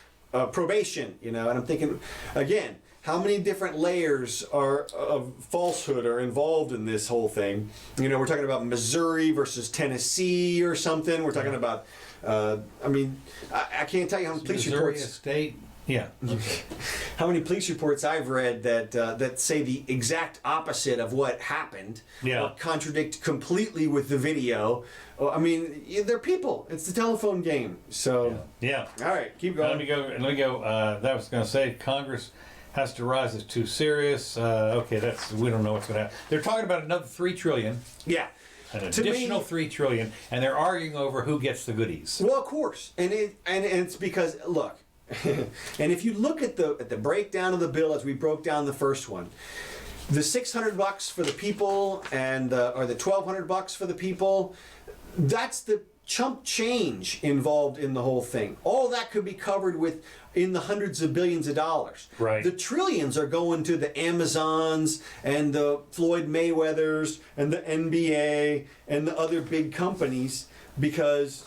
Speaker 2: probation, you know? And I'm thinking, again, how many different layers of falsehood are involved in this whole thing? You know, we're talking about Missouri versus Tennessee or something. We're talking about, I mean, I can't tell you how many police
Speaker 1: Missouri
Speaker 2: reports.
Speaker 1: State. Yeah.
Speaker 2: How many police reports I've read that say the exact opposite of what happened, or contradict completely with the video. I mean, they're people. It's the telephone game. So
Speaker 1: yeah.
Speaker 2: All right, keep going.
Speaker 1: Let me go. That was going to say Congress has to rise. It's too serious. Okay, we don't know what's going to happen. They're talking about another $3 trillion.
Speaker 2: Yeah.
Speaker 1: An additional $3 trillion, and they're arguing over who gets the goodies.
Speaker 2: Well, of course, and it's because, look, and if you look at the breakdown of the bill as we broke down the first one, the $600 for the people and or the $1,200 for the people, that's the chump change involved in the whole thing. All that could be covered in the hundreds of billions of dollars.
Speaker 1: Right.
Speaker 2: The trillions are going to the Amazons and the Floyd Mayweathers and the NBA and the other big companies because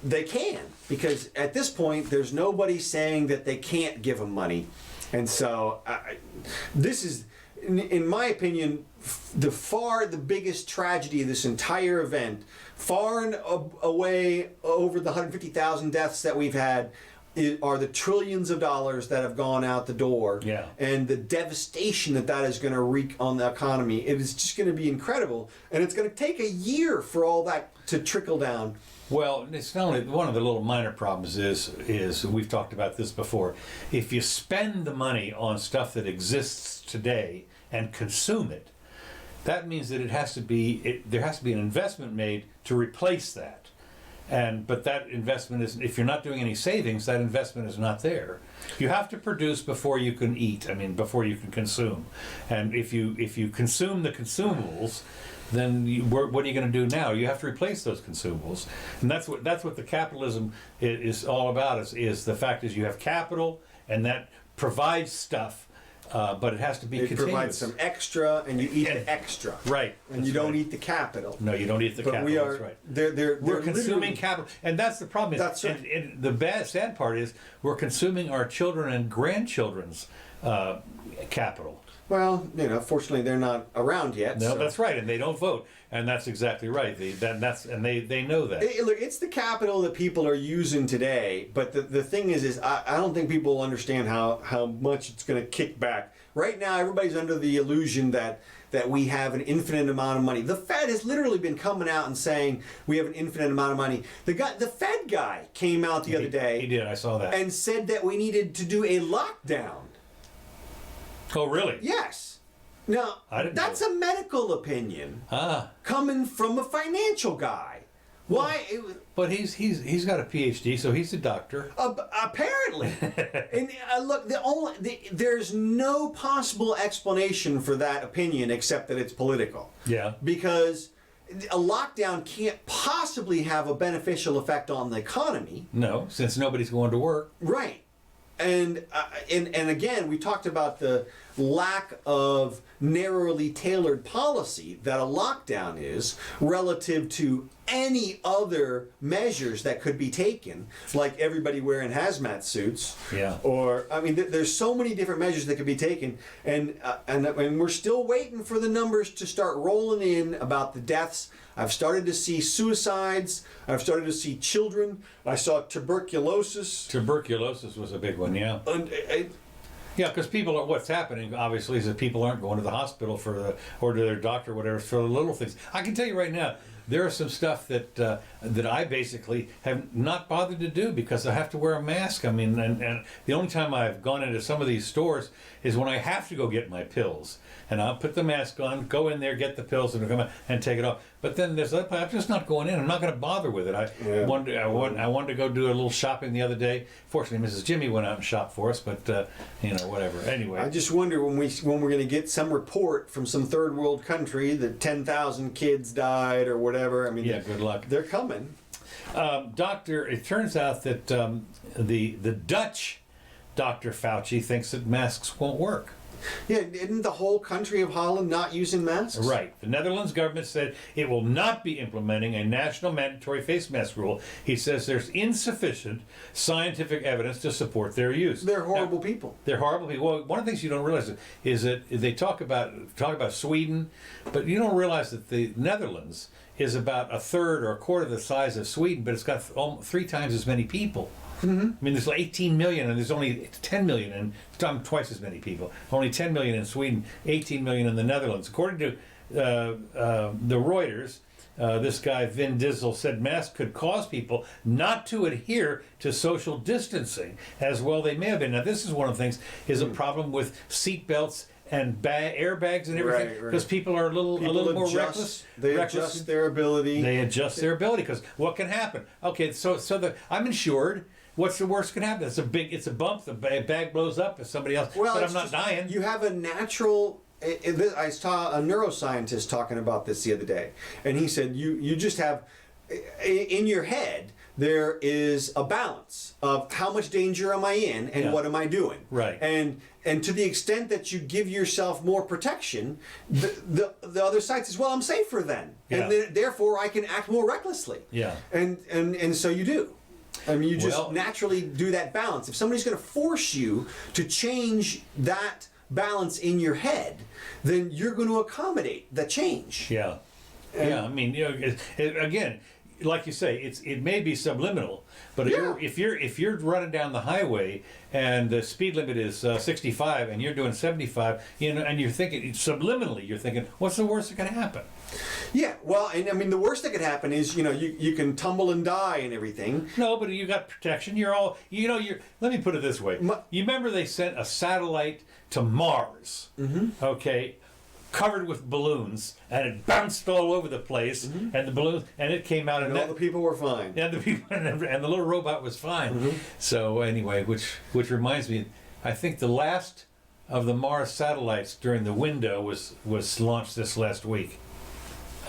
Speaker 2: they can. Because at this point, there's nobody saying that they can't give them money. And so this is, in my opinion, the biggest tragedy of this entire event, far and away over the 150,000 deaths that we've had, are the trillions of dollars that have gone out the door.
Speaker 1: Yeah. And
Speaker 2: the devastation that is going to wreak on the economy. It is just going to be incredible. And it's going to take a year for all that to trickle down.
Speaker 1: Well, it's not only one of the little minor problems is we've talked about this before. If you spend the money on stuff that exists today and consume it, that means that there has to be an investment made to replace that. But that investment is, if you're not doing any savings, that investment is not there. You have to produce before you can eat. I mean, before you can consume. And if you consume the consumables, then what are you going to do now? You have to replace those consumables, and that's what the capitalism is all about. Is the fact is you have capital, and that provides stuff, but it has to be
Speaker 2: It
Speaker 1: continuous.
Speaker 2: provides some extra, and you eat the extra.
Speaker 1: Right.
Speaker 2: And you don't eat the capital.
Speaker 1: No, you don't eat the
Speaker 2: But
Speaker 1: capital.
Speaker 2: we are.
Speaker 1: That's right.
Speaker 2: They're
Speaker 1: We're consuming
Speaker 2: literally-
Speaker 1: capital, and that's the problem.
Speaker 2: That's right.
Speaker 1: And the sad part is we're consuming our children and grandchildren's capital.
Speaker 2: Well, fortunately they're not around yet.
Speaker 1: No,
Speaker 2: so.
Speaker 1: that's right, and they don't vote, and that's exactly right. They know that.
Speaker 2: Look, it's the capital that people are using today, but the thing is I don't think people understand how much it's going to kick back. Right now, everybody's under the illusion that we have an infinite amount of money. The Fed has literally been coming out and saying we have an infinite amount of money. The Fed guy came out the other day.
Speaker 1: He did. I saw that.
Speaker 2: And said that we needed to do a lockdown.
Speaker 1: Oh, really?
Speaker 2: Yes. Now,
Speaker 1: I didn't
Speaker 2: that's
Speaker 1: know.
Speaker 2: a medical opinion
Speaker 1: Ah.
Speaker 2: coming from a financial guy. Why?
Speaker 1: But he's got a PhD, so he's a doctor.
Speaker 2: Apparently. And look, there's no possible explanation for that opinion except that it's political.
Speaker 1: Yeah.
Speaker 2: Because a lockdown can't possibly have a beneficial effect on the economy.
Speaker 1: No, since nobody's going to work.
Speaker 2: Right. And again, we talked about the lack of narrowly tailored policy that a lockdown is relative to any other measures that could be taken, like everybody wearing hazmat suits.
Speaker 1: Yeah.
Speaker 2: Or, there's so many different measures that could be taken, and we're still waiting for the numbers to start rolling in about the deaths. I've started to see suicides. I've started to see children. I saw tuberculosis.
Speaker 1: Tuberculosis was a big one, yeah.
Speaker 2: And,
Speaker 1: Yeah, because what's happening, obviously, is that people aren't going to the hospital or to their doctor, or whatever, for the little things. I can tell you right now, there is some stuff that I basically have not bothered to do because I have to wear a mask. And the only time I've gone into some of these stores is when I have to go get my pills. And I'll put the mask on, go in there, get the pills, and come out and take it off. But then I'm just not going in. I'm not going to bother with it. I wanted to go do a little shopping the other day. Fortunately, Mrs. Jimmy went out and shopped for us, but whatever. Anyway,
Speaker 2: I just wonder when we're going to get some report from some third world country that 10,000 kids died or whatever.
Speaker 1: yeah, good luck.
Speaker 2: They're coming.
Speaker 1: Doctor, it turns out that the Dutch Dr. Fauci thinks that masks won't work.
Speaker 2: Yeah, isn't the whole country of Holland not using masks?
Speaker 1: Right. The Netherlands government said it will not be implementing a national mandatory face mask rule. He says there's insufficient scientific evidence to support their use.
Speaker 2: They're horrible people.
Speaker 1: They're horrible people. Well, one of the things you don't realize is that they talk about Sweden, but you don't realize that the Netherlands is about a third or a quarter the size of Sweden, but it's got 3 times as many people. Mm-hmm. There's 18 million, and there's only 10 million, and twice as many people. Only 10 million in Sweden, 18 million in the Netherlands. According to the Reuters, this guy Vin Diesel said masks could cause people not to adhere to social distancing as well they may have been. Now, this is one of the things is a problem with seat belts and airbags and everything, because people are a little more reckless.
Speaker 2: They adjust their ability.
Speaker 1: They adjust their ability because what can happen? Okay, so I'm insured. What's the worst can happen? It's a bump. The bag blows up if somebody else.
Speaker 2: Well,
Speaker 1: but I'm not dying.
Speaker 2: You have a natural. I saw a neuroscientist talking about this the other day, and he said you just have in your head there is a balance of how much danger am I in and what am I doing.
Speaker 1: Right.
Speaker 2: And to the extent that you give yourself more protection, the other side says, well, I'm safer then, and therefore I can act more recklessly.
Speaker 1: Yeah.
Speaker 2: And so you do. You just naturally do that balance. If somebody's going to force you to change that balance in your head, then you're going to accommodate the change.
Speaker 1: Yeah. Again, like you say, it may be subliminal, but if you're running down the highway and the speed limit is 65 and you're doing 75, and you're thinking subliminally, you're thinking, what's the worst that can happen?
Speaker 2: Yeah, well, and the worst that could happen is you can tumble and die and everything.
Speaker 1: No, but you got protection. You're all let me put it this way. You remember they sent a satellite to Mars? Mm-hmm. Okay. Covered with balloons, and it bounced all over the place, and the balloons, and it came out,
Speaker 2: and all the people were fine.
Speaker 1: And the people, and the little robot was fine. Mm-hmm. So anyway, which reminds me, I think the last of the Mars satellites during the window was launched this last week.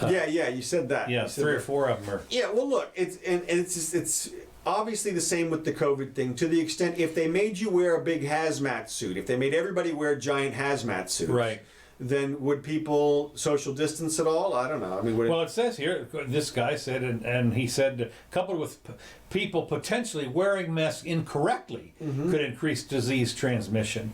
Speaker 2: You said that.
Speaker 1: Yeah, 3 or 4 of them are.
Speaker 2: Yeah, well, look, it's obviously the same with the COVID thing, to the extent if they made you wear a big hazmat suit, if they made everybody wear giant hazmat suits,
Speaker 1: Right.
Speaker 2: then would people social distance at all? I don't know. I mean, would
Speaker 1: Well, it says here, this guy said, and he said, coupled with people potentially wearing masks incorrectly could increase disease transmission.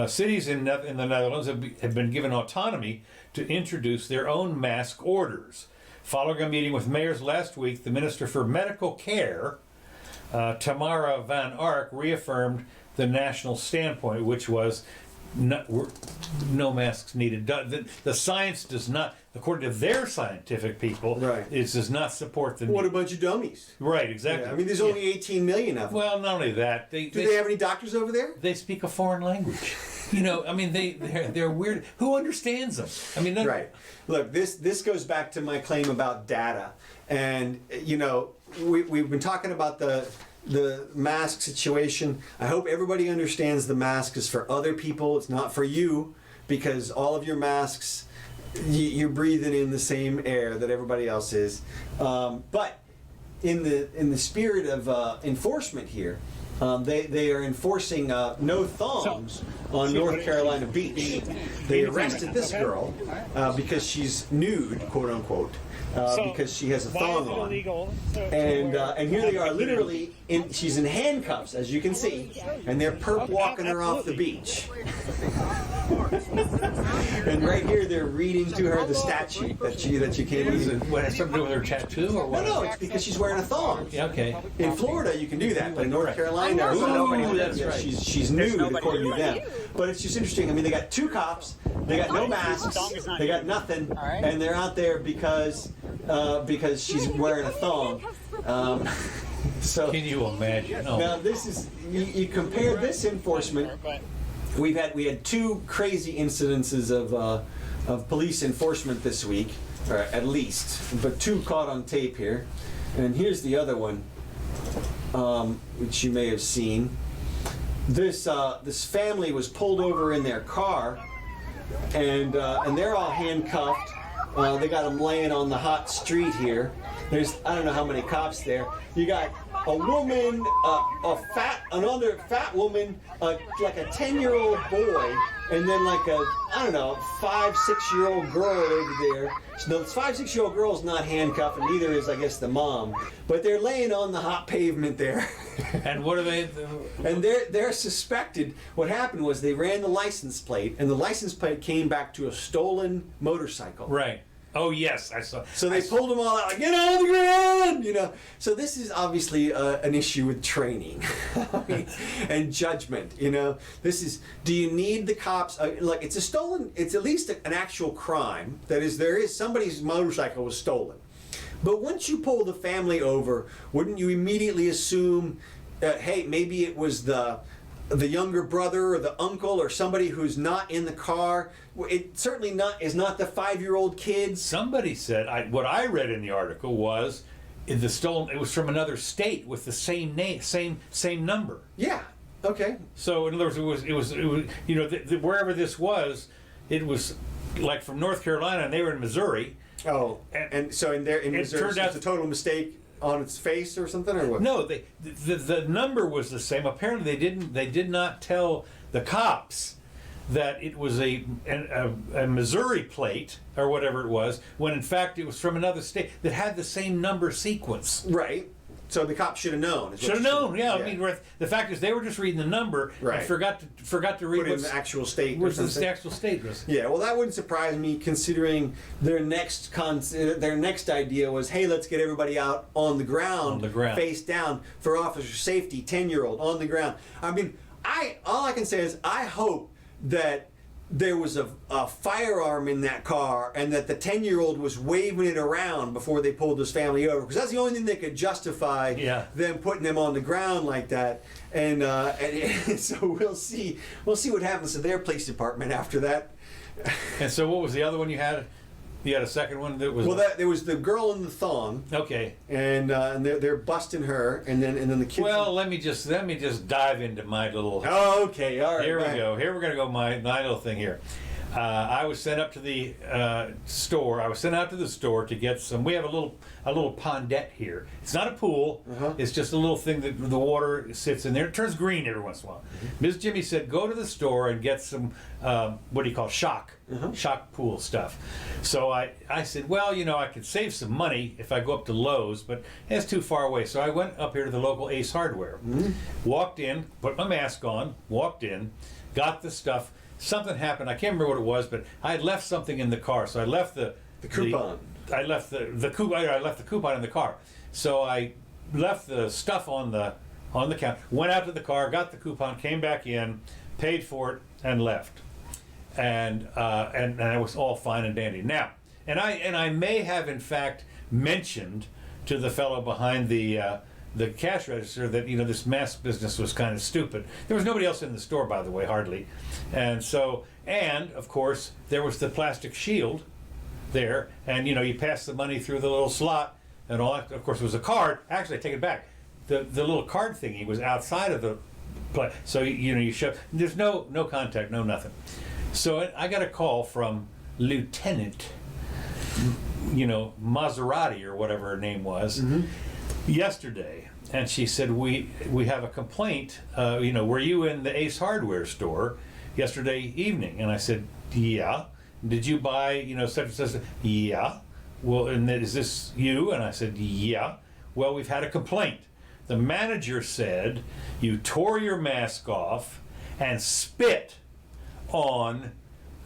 Speaker 1: Cities in the Netherlands have been given autonomy to introduce their own mask orders. Following a meeting with mayors last week, the Minister for Medical Care, Tamara van Ark, reaffirmed the national standpoint, which was no masks needed. The science does not, according to their scientific people,
Speaker 2: Right.
Speaker 1: it does not support the need.
Speaker 2: what a bunch of dummies.
Speaker 1: Right, exactly.
Speaker 2: Yeah, I mean, there's only 18 million of them.
Speaker 1: Well, not only that,
Speaker 2: Do they have any doctors over there?
Speaker 1: they speak a foreign language. You know, I mean, they're weird. Who understands them? I mean,
Speaker 2: Right. Look, this goes back to my claim about data, and you know, we've been talking about the mask situation. I hope everybody understands the mask is for other people. It's not for you, because all of your masks, you're breathing in the same air that everybody else is. But in the spirit of enforcement here, they are enforcing no thongs on North Carolina Beach. They arrested this girl because she's nude, quote unquote, because she has a thong on. And here they are, literally, she's in handcuffs, as you can see, and they're perp walking her off the beach. And right here, they're reading to her the statute that she can't even.
Speaker 1: What has something to do with her tattoo or what?
Speaker 2: No, it's because she's wearing a thong.
Speaker 1: Yeah, okay.
Speaker 2: In Florida, you can do that, but in North
Speaker 1: Right.
Speaker 2: Carolina,
Speaker 1: Ooh, that's right.
Speaker 2: she's nude according to them. But it's just interesting. I mean, they got two cops, they got no masks, they got nothing, and they're out there because she's wearing a thong. So
Speaker 1: Can you imagine? Oh.
Speaker 2: now this is you compare this enforcement. We had two crazy incidences of police enforcement this week, or at least, but two caught on tape here. And here's the other one, which you may have seen. This family was pulled over in their car, and they're all handcuffed. They got them laying on the hot street here. There's I don't know how many cops there. You got a woman, another fat woman, like a 10-year-old boy, and then like a, I don't know, 5-6-year-old girl over there. So the 5-6-year-old girl's not handcuffed, and neither is, I guess, the mom. But they're laying on the hot pavement there.
Speaker 1: And what are they?
Speaker 2: And they're suspected. What happened was they ran the license plate, and the license plate came back to a stolen motorcycle.
Speaker 1: Right. Oh yes, I saw.
Speaker 2: So they pulled them all out, like, get on the ground, you know. So this is obviously an issue with training and judgment, you know. This is, do you need the cops? Like, it's at least an actual crime. That is, somebody's motorcycle was stolen. But once you pull the family over, wouldn't you immediately assume, hey, maybe it was the younger brother or the uncle or somebody who's not in the car? It certainly is not the 5-year-old kids.
Speaker 1: Somebody said what I read in the article was it was from another state with the same name, same number.
Speaker 2: Yeah. Okay.
Speaker 1: So in other words, it was you know wherever this was, it was like from North Carolina and they were in Missouri.
Speaker 2: Oh, and so in Missouri,
Speaker 1: turned out
Speaker 2: it's a total mistake on its face or something, or what?
Speaker 1: No, the number was the same. Apparently, they did not tell the cops that it was a Missouri plate or whatever it was, when in fact it was from another state that had the same number sequence.
Speaker 2: Right. So the cops should have known.
Speaker 1: Should have known. Yeah. I mean, the fact is they were just reading the number
Speaker 2: Right.
Speaker 1: and forgot to read
Speaker 2: Put in the actual state. Or
Speaker 1: what the
Speaker 2: something.
Speaker 1: actual state was.
Speaker 2: Yeah, well, that wouldn't surprise me, considering their next idea was, hey, let's get everybody out on the ground, face down, for officer safety. 10-year-old on the ground. I mean, all I can say is I hope that there was a firearm in that car, and that the 10-year-old was waving it around before they pulled this family over, because that's the only thing that could justify them putting them on the ground like that. And so we'll see what happens to their police department after that.
Speaker 1: And so, what was the other one you had? You had a second one that was.
Speaker 2: Well, there was the girl in the thong.
Speaker 1: Okay.
Speaker 2: And they're busting her, and then the kids.
Speaker 1: Well, let me just dive into my little.
Speaker 2: Oh, okay, all right.
Speaker 1: Here we go. Here we're gonna go my little thing here. I was sent up to the store. I was sent out to the store to get some. We have a little pondette here. It's not a pool. It's just a little thing that the water sits in there. It turns green every once in a while. Ms. Jimmy said, go to the store and get some, what do you call it? Shock pool stuff. So I said, well, you know, I could save some money if I go up to Lowe's, but it's too far away. So I went up here to the local Ace Hardware. Walked in, put my mask on, walked in, got the stuff. Something happened. I can't remember what it was, but I had left something in the car. So I left the
Speaker 2: coupon.
Speaker 1: I left the coupon. I left the coupon in the car. So I left the stuff on the counter. Went out to the car, got the coupon, came back in, paid for it, and left. And it was all fine and dandy. Now, and I may have in fact mentioned to the fellow behind the cash register that, you know, this mask business was kind of stupid. There was nobody else in the store, by the way, hardly. And so, and of course, there was the plastic shield there, and you know, you pass the money through the little slot and all that. Of course, it was a card. Actually, I take it back. The little card thingy was outside of the place. So, you know, you shove. There's no contact, no nothing. So I got a call from Lieutenant, you know, Maserati or whatever her name was, yesterday, and she said, we have a complaint. You know, were you in the Ace Hardware store yesterday evening? And I said, yeah. Did you buy, you know, such and such? Yeah. Well, and is this you? And I said, yeah. Well, we've had a complaint. The manager said you tore your mask off and spit on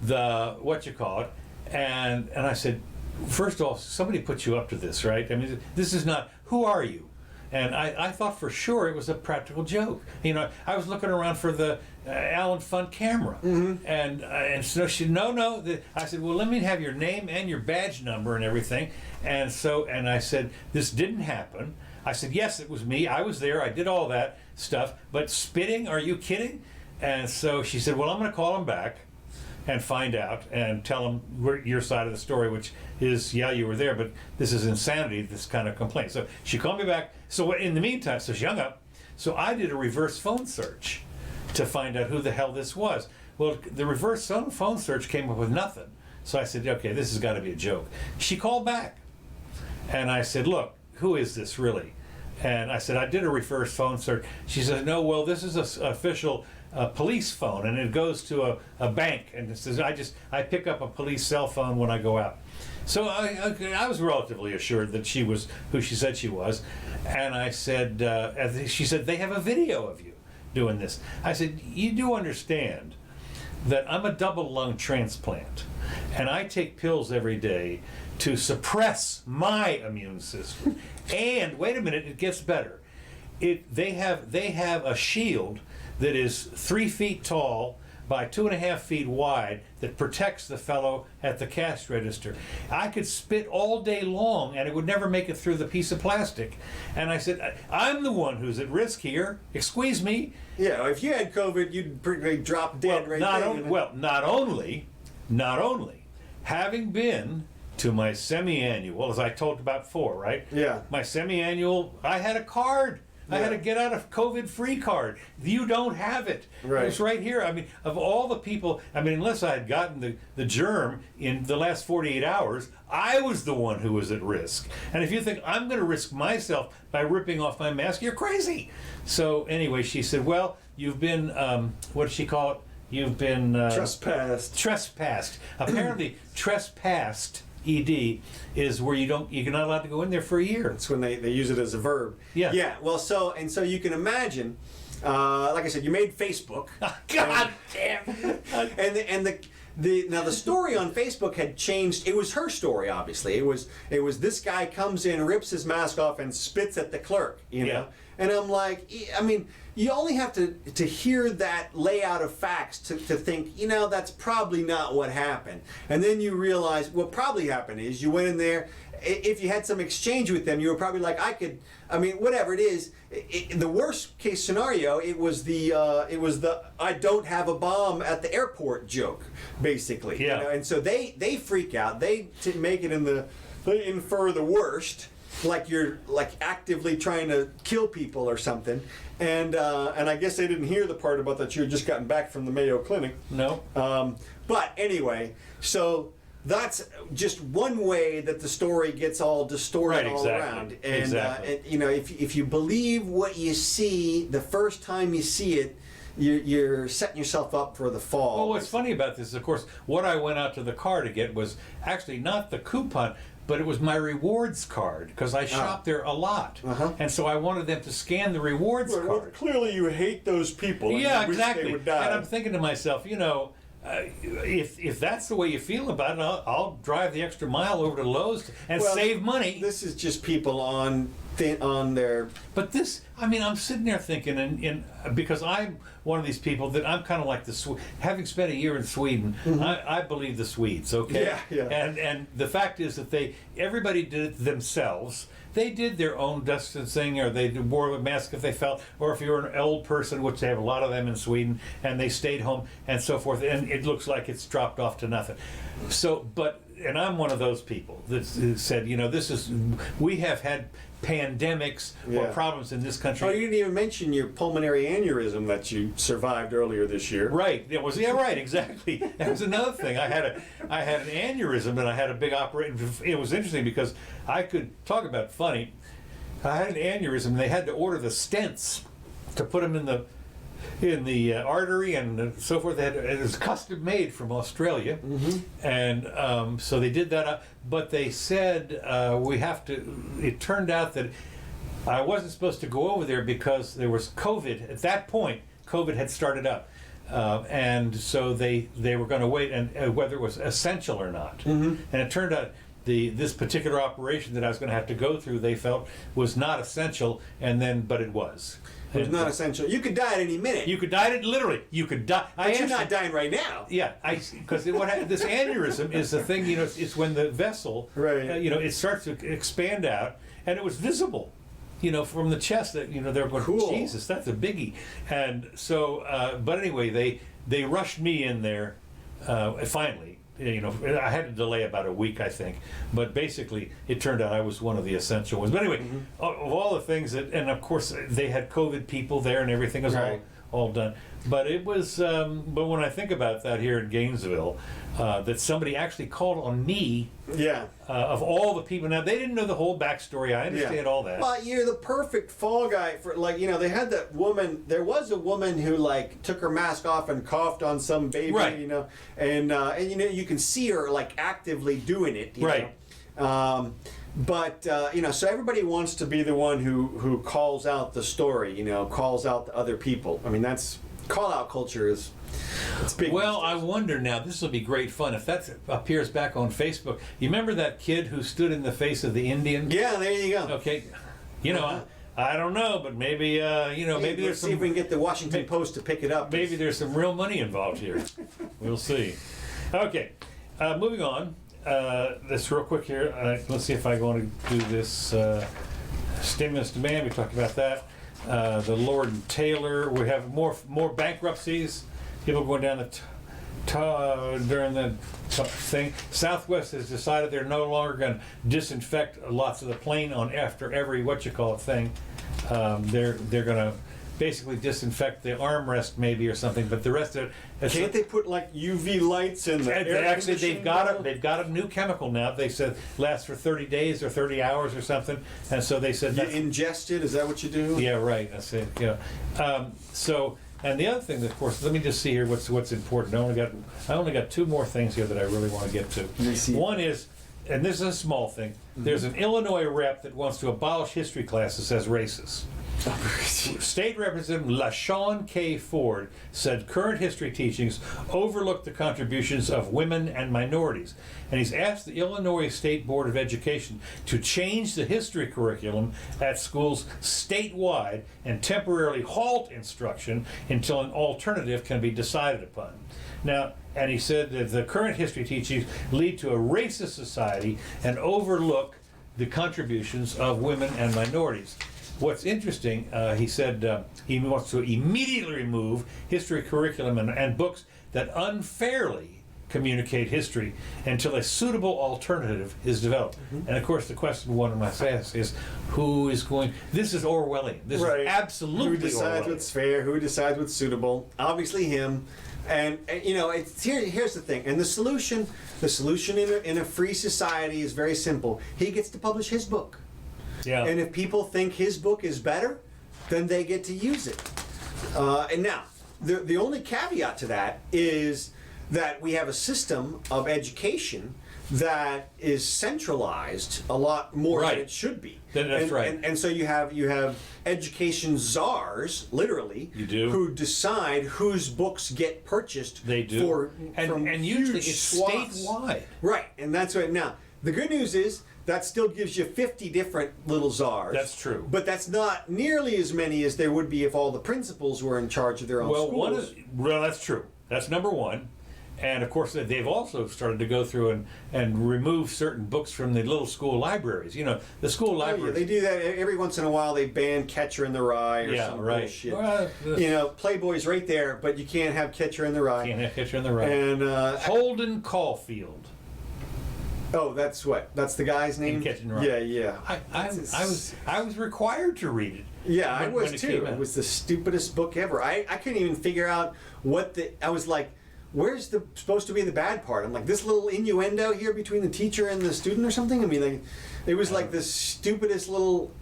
Speaker 1: the, what you call it, and I said, first of all, somebody put you up to this, right? I mean, this is not, who are you? And I thought for sure it was a practical joke. You know, I was looking around for the Allen Fun camera, and so she, no. I said, well, let me have your name and your badge number and everything. And so, and I said, this didn't happen. I said, yes, it was me. I was there. I did all that stuff. But spitting? Are you kidding? And so she said, well, I'm going to call him back and find out and tell him your side of the story, which is, yeah, you were there, but this is insanity, this kind of complaint. So she called me back. So in the meantime, so she hung up. So I did a reverse phone search to find out who the hell this was. Well, the reverse phone search came up with nothing. So I said, okay, this has got to be a joke. She called back. And I said, look, who is this really? And I said, I did a reverse phone search. She said, no, well, this is an official police phone, and it goes to a bank. And it says, I pick up a police cell phone when I go out. So I was relatively assured that she was who she said she was. And I said, she said, they have a video of you doing this. I said, you do understand that I'm a double lung transplant, and I take pills every day to suppress my immune system. And wait a minute, it gets better. They have a shield that is 3 feet tall by 2.5 feet wide that protects the fellow at the cash register. I could spit all day long and it would never make it through the piece of plastic. And I said, I'm the one who's at risk here. Excuse me.
Speaker 2: Yeah, if you had COVID, you'd pretty drop dead right there.
Speaker 1: Not only, having been to my semi-annual, as I told about before, right?
Speaker 2: Yeah.
Speaker 1: My semi-annual, I had a card. I had to get out a COVID-free card. You don't have it.
Speaker 2: Right.
Speaker 1: It's right here. I mean, of all the people, I mean, unless I had gotten the germ in the last 48 hours, I was the one who was at risk. And if you think I'm going to risk myself by ripping off my mask, you're crazy. So anyway, she said, well, you've been, what did she call it? You've been... Trespassed. Apparently, trespassed, ED, is where you're not allowed to go in there for a year.
Speaker 2: That's when they use it as a verb.
Speaker 1: Yeah.
Speaker 2: Yeah. Well, so you can imagine, like I said, you made Facebook.
Speaker 1: God damn.
Speaker 2: And now the story on Facebook had changed. It was her story, obviously. It was this guy comes in, rips his mask off, and spits at the clerk. You know.
Speaker 1: Yeah.
Speaker 2: And I'm like, I mean, you only have to hear that layout of facts to think, you know, that's probably not what happened. And then you realize what probably happened is you went in there. If you had some exchange with them, you were probably like, whatever it is. The worst case scenario, it was the I don't have a bomb at the airport joke, basically.
Speaker 1: Yeah.
Speaker 2: You know? And so they freak out. They make it they infer the worst. Like you're actively trying to kill people or something, and I guess they didn't hear the part about that you had just gotten back from the Mayo Clinic.
Speaker 1: No.
Speaker 2: But anyway, so that's just one way that the story gets all distorted all around. And,
Speaker 1: Exactly.
Speaker 2: and, you know, if you believe what you see the first time you see it, you're setting yourself up for the fall.
Speaker 1: Well, what's funny about this is, of course, what I went out to the car to get was actually not the coupon, but it was my rewards card, because I shop there a lot. And so I wanted them to scan the rewards card.
Speaker 2: Clearly you hate those people. And
Speaker 1: Yeah,
Speaker 2: you wish
Speaker 1: exactly.
Speaker 2: They would die.
Speaker 1: And I'm thinking to myself, you know, if that's the way you feel about it, I'll drive the extra mile over to Lowe's and save money.
Speaker 2: This is just people on their.
Speaker 1: But this, I mean, I'm sitting there thinking, and because I'm one of these people that I'm kind of like having spent a year in Sweden, I believe the Swedes, okay?
Speaker 2: Yeah.
Speaker 1: And the fact is that everybody did it themselves. They did their own distancing, or they wore a mask if they felt, or if you're an old person, which they have a lot of them in Sweden, and they stayed home and so forth, and it looks like it's dropped off to nothing. So, and I'm one of those people that said, you know, we have had pandemics or problems in this country.
Speaker 2: Oh, you didn't even mention your pulmonary aneurysm that you survived earlier this year.
Speaker 1: Right. Right, exactly. That was another thing. I had an aneurysm, and I had a big operation. It was interesting because I could talk about funny. I had an aneurysm, and they had to order the stents to put them in the artery and so forth. It was custom made from Australia, and so they did that. But they said we have to. It turned out that I wasn't supposed to go over there because there was COVID at that point. COVID had started up, and so they were going to wait and whether it was essential or not. And it turned out this particular operation that I was going to have to go through, they felt was not essential, but it was.
Speaker 2: It was not essential. You could die at any minute.
Speaker 1: You could die literally. You could die.
Speaker 2: But you're not dying right now.
Speaker 1: Yeah, because this aneurysm is the thing. You know, it's when the vessel, you know, it starts to expand out, and it was visible, you know, from the chest. That you know, they're going,
Speaker 2: cool.
Speaker 1: Jesus, that's a biggie. And so, but anyway, they rushed me in there finally. You know, I had to delay about a week, I think, but basically it turned out I was one of the essential ones. But anyway, of all the things and of course they had COVID people there and everything was all done. But it was, but when I think about that here in Gainesville, that somebody actually called on me. Of all the people. Now they didn't know the whole backstory. I understand all that.
Speaker 2: Well, you're the perfect fall guy for, like, you know, they had that woman. There was a woman who like took her mask off and coughed on some baby, you know, and you know you can see her like actively doing it, you know? But you know, so everybody wants to be the one who calls out the story, you know, calls out the other people. I mean, that's call out culture is. It's big.
Speaker 1: Well, I wonder now, this will be great fun if that appears back on Facebook. You remember that kid who stood in the face of the Indian?
Speaker 2: Yeah, there you go.
Speaker 1: Okay. You know, I don't know, but maybe, you know, maybe there's
Speaker 2: see if we can get the Washington Post to pick it up.
Speaker 1: Maybe there's some real money involved here. We'll see. Okay, moving on. This real quick here. Let's see if I want to do this stimulus demand. We talked about that. The Lord and Taylor. We have more bankruptcies. People going down during the thing. Southwest has decided they're no longer going to disinfect lots of the plane after every thing. They're going to basically disinfect the armrest maybe or something, but the rest of it.
Speaker 2: Can't they put like UV lights in the air
Speaker 1: actually they've got
Speaker 2: conditioning?
Speaker 1: they've got a new chemical now. They said lasts for 30 days or 30 hours or something, and so they said
Speaker 2: you ingest it. Is that what you do?
Speaker 1: Yeah, right. That's it. Yeah. So. And the other thing, of course, let me just see here what's important. I only got two more things here that I really want to get to. One is, and this is a small thing. There's an Illinois rep that wants to abolish history classes as racist. State Representative LaShawn K. Ford said current history teachings overlook the contributions of women and minorities. And he's asked the Illinois State Board of Education to change the history curriculum at schools statewide and temporarily halt instruction until an alternative can be decided upon. Now, and he said that the current history teachings lead to a racist society and overlook the contributions of women and minorities. What's interesting, he said he wants to immediately remove history curriculum and books that unfairly communicate history until a suitable alternative is developed. And of course, the question one of my asks is, who is going? This is Orwellian. This is absolutely
Speaker 2: Who decides
Speaker 1: Orwellian.
Speaker 2: what's fair? Who decides what's suitable? Obviously, him. And you know, here's the thing. And the solution in a free society is very simple. He gets to publish his book.
Speaker 1: Yeah.
Speaker 2: And if people think his book is better, then they get to use it. And now, the only caveat to that is that we have a system of education that is centralized a lot more than it should be.
Speaker 1: That's right.
Speaker 2: And so you have education czars, literally,
Speaker 1: You do.
Speaker 2: who decide whose books get purchased.
Speaker 1: They do.
Speaker 2: From
Speaker 1: And usually
Speaker 2: huge
Speaker 1: it's
Speaker 2: swaths.
Speaker 1: statewide.
Speaker 2: Right, and that's right. Now, the good news is that still gives you 50 different little czars.
Speaker 1: That's true.
Speaker 2: But that's not nearly as many as there would be if all the principals were in charge of their own schools.
Speaker 1: Well, that's true. That's number one. And of course, they've also started to go through and remove certain books from the little school libraries. You know, the school
Speaker 2: Oh, yeah,
Speaker 1: libraries.
Speaker 2: they do that every once in a while. They ban Catcher in the Rye or
Speaker 1: Yeah,
Speaker 2: some
Speaker 1: right.
Speaker 2: bullshit.
Speaker 1: Well,
Speaker 2: You know, Playboy's right there, but you can't have Catcher in the Rye.
Speaker 1: Can't have Catcher in the Rye.
Speaker 2: And
Speaker 1: Holden Caulfield.
Speaker 2: oh, that's the guy's name.
Speaker 1: Catcher in the Rye.
Speaker 2: Yeah.
Speaker 1: I was required to read it.
Speaker 2: Yeah, I
Speaker 1: when
Speaker 2: was
Speaker 1: it
Speaker 2: too.
Speaker 1: came out.
Speaker 2: It was the stupidest book ever. I couldn't even figure out I was like, where's supposed to be the bad part? I'm like, this little innuendo here between the teacher and the student or something? I mean, like, it was like the stupidest little.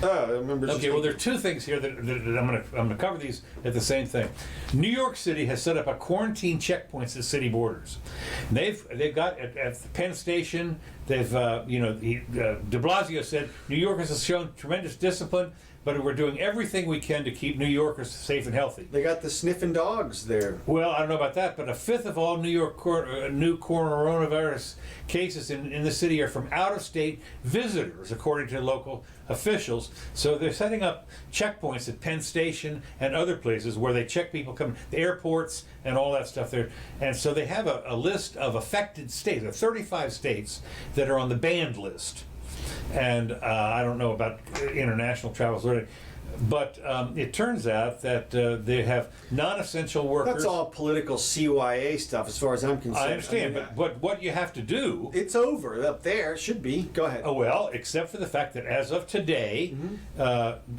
Speaker 2: I remember.
Speaker 1: Okay, well, there are two things here that I'm going to cover these at the same thing. New York City has set up a quarantine checkpoints at city borders. They've got at Penn Station. They've De Blasio said New Yorkers have shown tremendous discipline, but we're doing everything we can to keep New Yorkers safe and healthy.
Speaker 2: They got the sniffing dogs there.
Speaker 1: Well, I don't know about that, but a fifth of all New York new coronavirus cases in the city are from out-of-state visitors, according to local officials. So they're setting up checkpoints at Penn Station and other places where they check people coming, the airports and all that stuff there. And so they have a list of affected states, 35 states that are on the banned list. And I don't know about international travels, but it turns out that they have non-essential workers.
Speaker 2: That's all political CYA stuff, as far as I'm concerned.
Speaker 1: I understand, but what you have to do.
Speaker 2: It's over up there. It should be. Go ahead.
Speaker 1: Oh, well, except for the fact that as of today,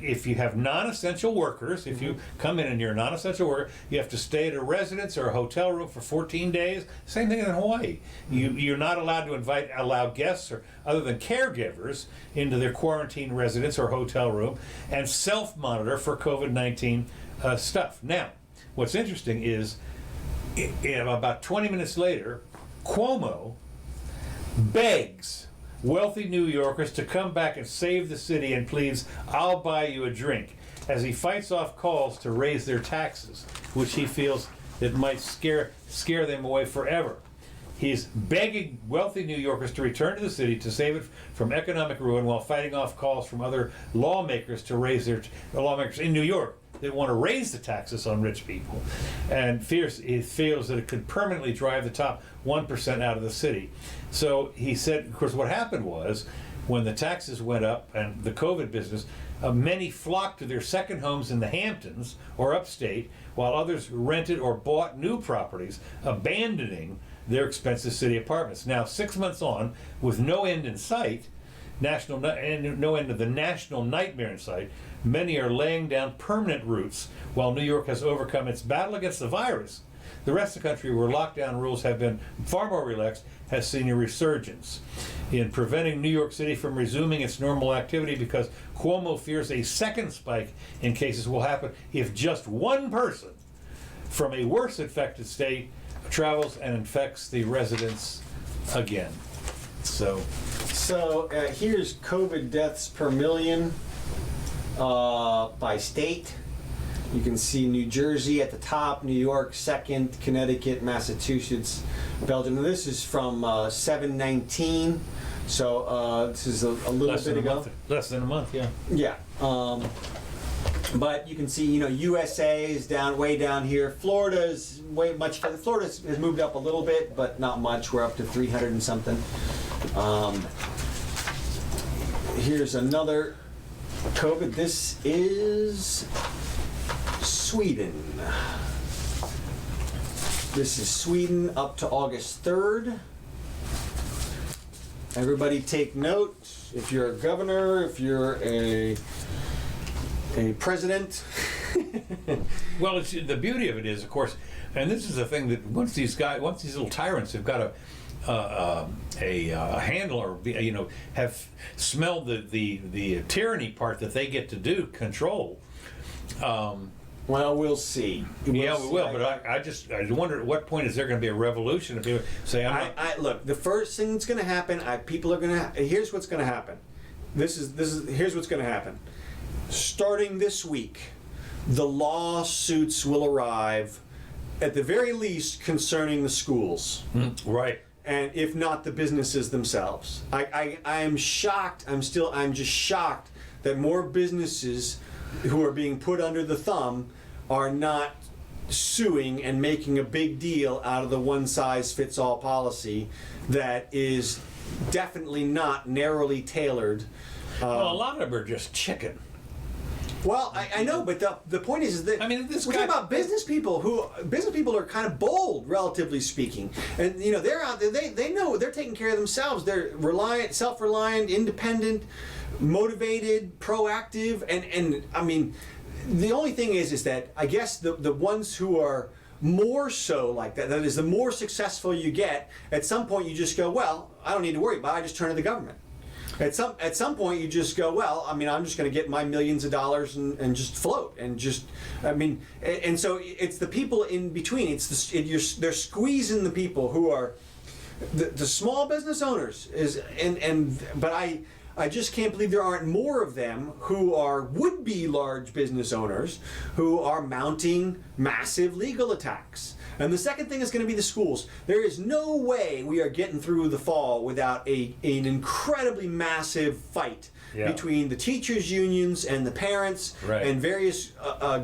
Speaker 1: if you have non-essential workers, if you come in and you're a non-essential worker, you have to stay at a residence or a hotel room for 14 days. Same thing in Hawaii. You're not allowed to allow guests or other than caregivers into their quarantine residence or hotel room and self-monitor for COVID-19 stuff. Now, what's interesting is about 20 minutes later, Cuomo begs wealthy New Yorkers to come back and save the city and pleads, "I'll buy you a drink," as he fights off calls to raise their taxes, which he feels that might scare them away forever. He's begging wealthy New Yorkers to return to the city to save it from economic ruin while fighting off calls from other lawmakers to raise lawmakers in New York that want to raise the taxes on rich people, and he feels that it could permanently drive the top 1% out of the city. So he said, of course, what happened was when the taxes went up and the COVID business, many flocked to their second homes in the Hamptons or upstate, while others rented or bought new properties, abandoning their expensive city apartments. Now, 6 months on, with no end in sight, no end of the national nightmare in sight, many are laying down permanent roots while New York has overcome its battle against the virus. The rest of the country, where lockdown rules have been far more relaxed, has seen a resurgence in preventing New York City from resuming its normal activity, because Cuomo fears a second spike in cases will happen if just one person from a worse infected state travels and infects the residents again. So
Speaker 2: here's COVID deaths per million by state. You can see New Jersey at the top, New York second, Connecticut, Massachusetts, Belgium. And this is from 7/19, so this is a little bit ago.
Speaker 1: Less than a month, yeah.
Speaker 2: Yeah. But you can see, USA is way down here. Florida has moved up a little bit, but not much. We're up to 300 and something. Here's another COVID. This is Sweden. This is Sweden up to August 3rd. Everybody take note. If you're a governor, if you're a president.
Speaker 1: Well, it's, the beauty of it is, of course, and this is the thing that once these little tyrants have got a handle, or have smelled the tyranny part that they get to control.
Speaker 2: Well, we'll see.
Speaker 1: We will. But I wonder at what point is there going to be a revolution if people say,
Speaker 2: look, the first thing that's going to happen, here's what's going to happen. Here's what's going to happen. Starting this week, the lawsuits will arrive, at the very least, concerning the schools.
Speaker 1: Right.
Speaker 2: And if not the businesses themselves. I am shocked. I'm just shocked that more businesses who are being put under the thumb are not suing and making a big deal out of the one-size-fits-all policy that is definitely not narrowly tailored.
Speaker 1: Well, a lot of them are just chicken.
Speaker 2: Well, I know, but the point is that we're talking about business people who are kind of bold, relatively speaking, and they're out there. They know they're taking care of themselves. They're self-reliant, independent, motivated, proactive, and I mean, the only thing is that I guess the ones who are more so like that is the more successful you get. At some point, you just go, well, I don't need to worry about it. I just turn to the government. At some point, you just go, well, I mean, I'm just going to get my millions of dollars and just float and just, I mean, and so it's the people in between. They're squeezing the people who are the small business owners but I just can't believe there aren't more of them who are would-be large business owners who are mounting massive legal attacks. And the second thing is going to be the schools. There is no way we are getting through the fall without an incredibly massive fight between the teachers' unions and the parents and various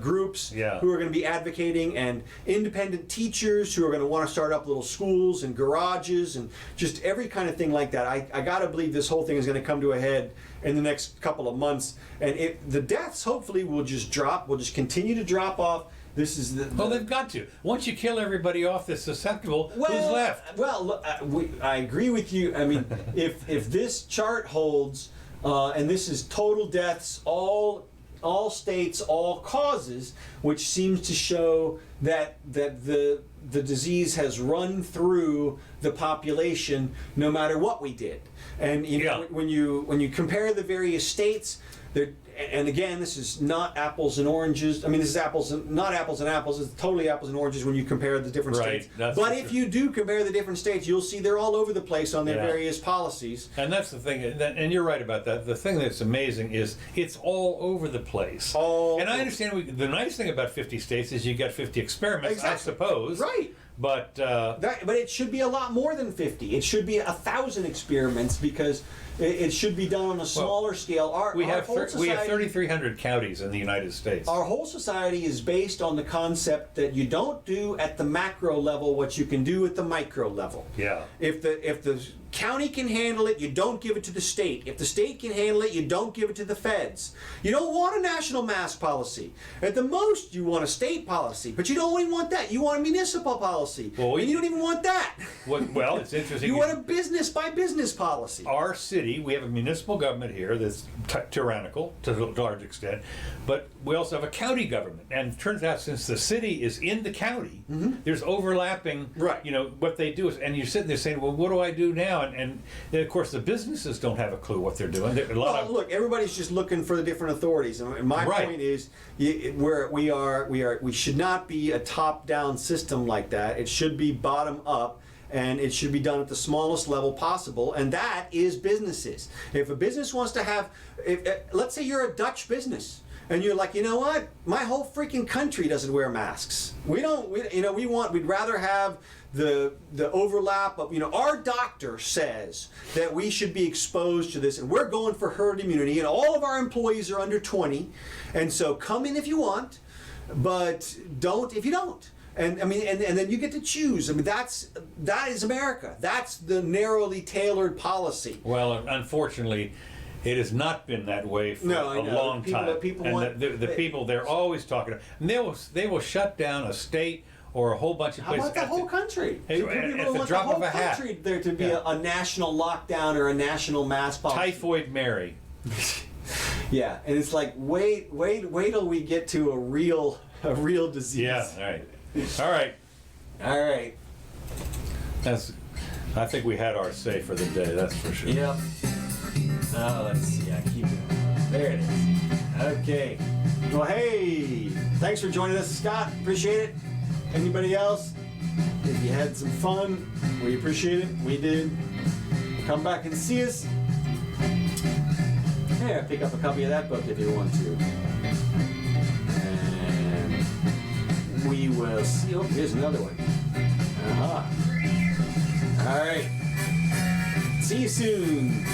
Speaker 2: groups who are going to be advocating, and independent teachers who are going to want to start up little schools and garages and just every kind of thing like that. I got to believe this whole thing is going to come to a head in the next couple of months, and the deaths hopefully will just continue to drop off. This is well,
Speaker 1: they've got to. Once you kill everybody off that's susceptible, who's left?
Speaker 2: Well, look, I agree with you. I mean, if this chart holds, and this is total deaths, all states, all causes, which seems to show that the disease has run through the population, no matter what we did. And when you compare the various states, and again, this is not apples and oranges. I mean, this is not apples and apples. It's totally apples and oranges when you compare the different states. But if you do compare the different states, you'll see they're all over the place on their various policies.
Speaker 1: And that's the thing, and you're right about that. The thing that's amazing is it's all over the place. And I understand the nice thing about 50 states is you get 50 experiments, I suppose.
Speaker 2: Right.
Speaker 1: But
Speaker 2: it should be a lot more than 50. It should be 1,000 experiments, because it should be done on a smaller scale.
Speaker 1: We have 3,300 counties in the United States.
Speaker 2: Our whole society is based on the concept that you don't do at the macro level what you can do at the micro level.
Speaker 1: Yeah.
Speaker 2: If the county can handle it, you don't give it to the state. If the state can handle it, you don't give it to the feds. You don't want a national mask policy. At the most, you want a state policy, but you don't even want that. You want a municipal policy, and you don't even want that.
Speaker 1: Well, it's interesting.
Speaker 2: You want a business by business policy.
Speaker 1: Our city, we have a municipal government here that's tyrannical to a large extent, but we also have a county government. And it turns out, since the city is in the county, there's overlapping.
Speaker 2: Right.
Speaker 1: What they do is, and you're sitting there saying, well, what do I do now? And then, of course, the businesses don't have a clue what they're doing.
Speaker 2: Look, everybody's just looking for the different authorities. And my point is, we should not be a top-down system like that. It should be bottom-up, and it should be done at the smallest level possible, and that is businesses. If a business wants to have, let's say you're a Dutch business, and you're like, you know what? My whole freaking country doesn't wear masks. We'd rather have the overlap of, our doctor says that we should be exposed to this, and we're going for herd immunity, and all of our employees are under 20, and so come in if you want, but don't if you don't. And I mean, and then you get to choose. I mean, that is America. That's the narrowly tailored policy.
Speaker 1: Well, unfortunately, it has not been that way for a long time.
Speaker 2: People
Speaker 1: they're always talking. And they will shut down a state or a whole bunch of
Speaker 2: How
Speaker 1: places.
Speaker 2: about the whole country?
Speaker 1: Hey,
Speaker 2: People
Speaker 1: at the
Speaker 2: want
Speaker 1: drop
Speaker 2: the
Speaker 1: of
Speaker 2: whole
Speaker 1: a hat.
Speaker 2: country there to be
Speaker 1: Yeah.
Speaker 2: a national lockdown or a national mask policy.
Speaker 1: Typhoid Mary.
Speaker 2: Yeah, and it's like wait till we get to a real disease.
Speaker 1: Yeah, all right.
Speaker 2: All right.
Speaker 1: I think we had our say for the day, that's for sure.
Speaker 2: Yep. Let's see. I keep it. There it is. Okay. Well, hey, thanks for joining us, Scott. Appreciate it. Anybody else? If you had some fun, we appreciate it. We did. Come back and see us. Yeah, pick up a copy of that book if you want to. And we will see. Oh, here's another one. All right. See you soon.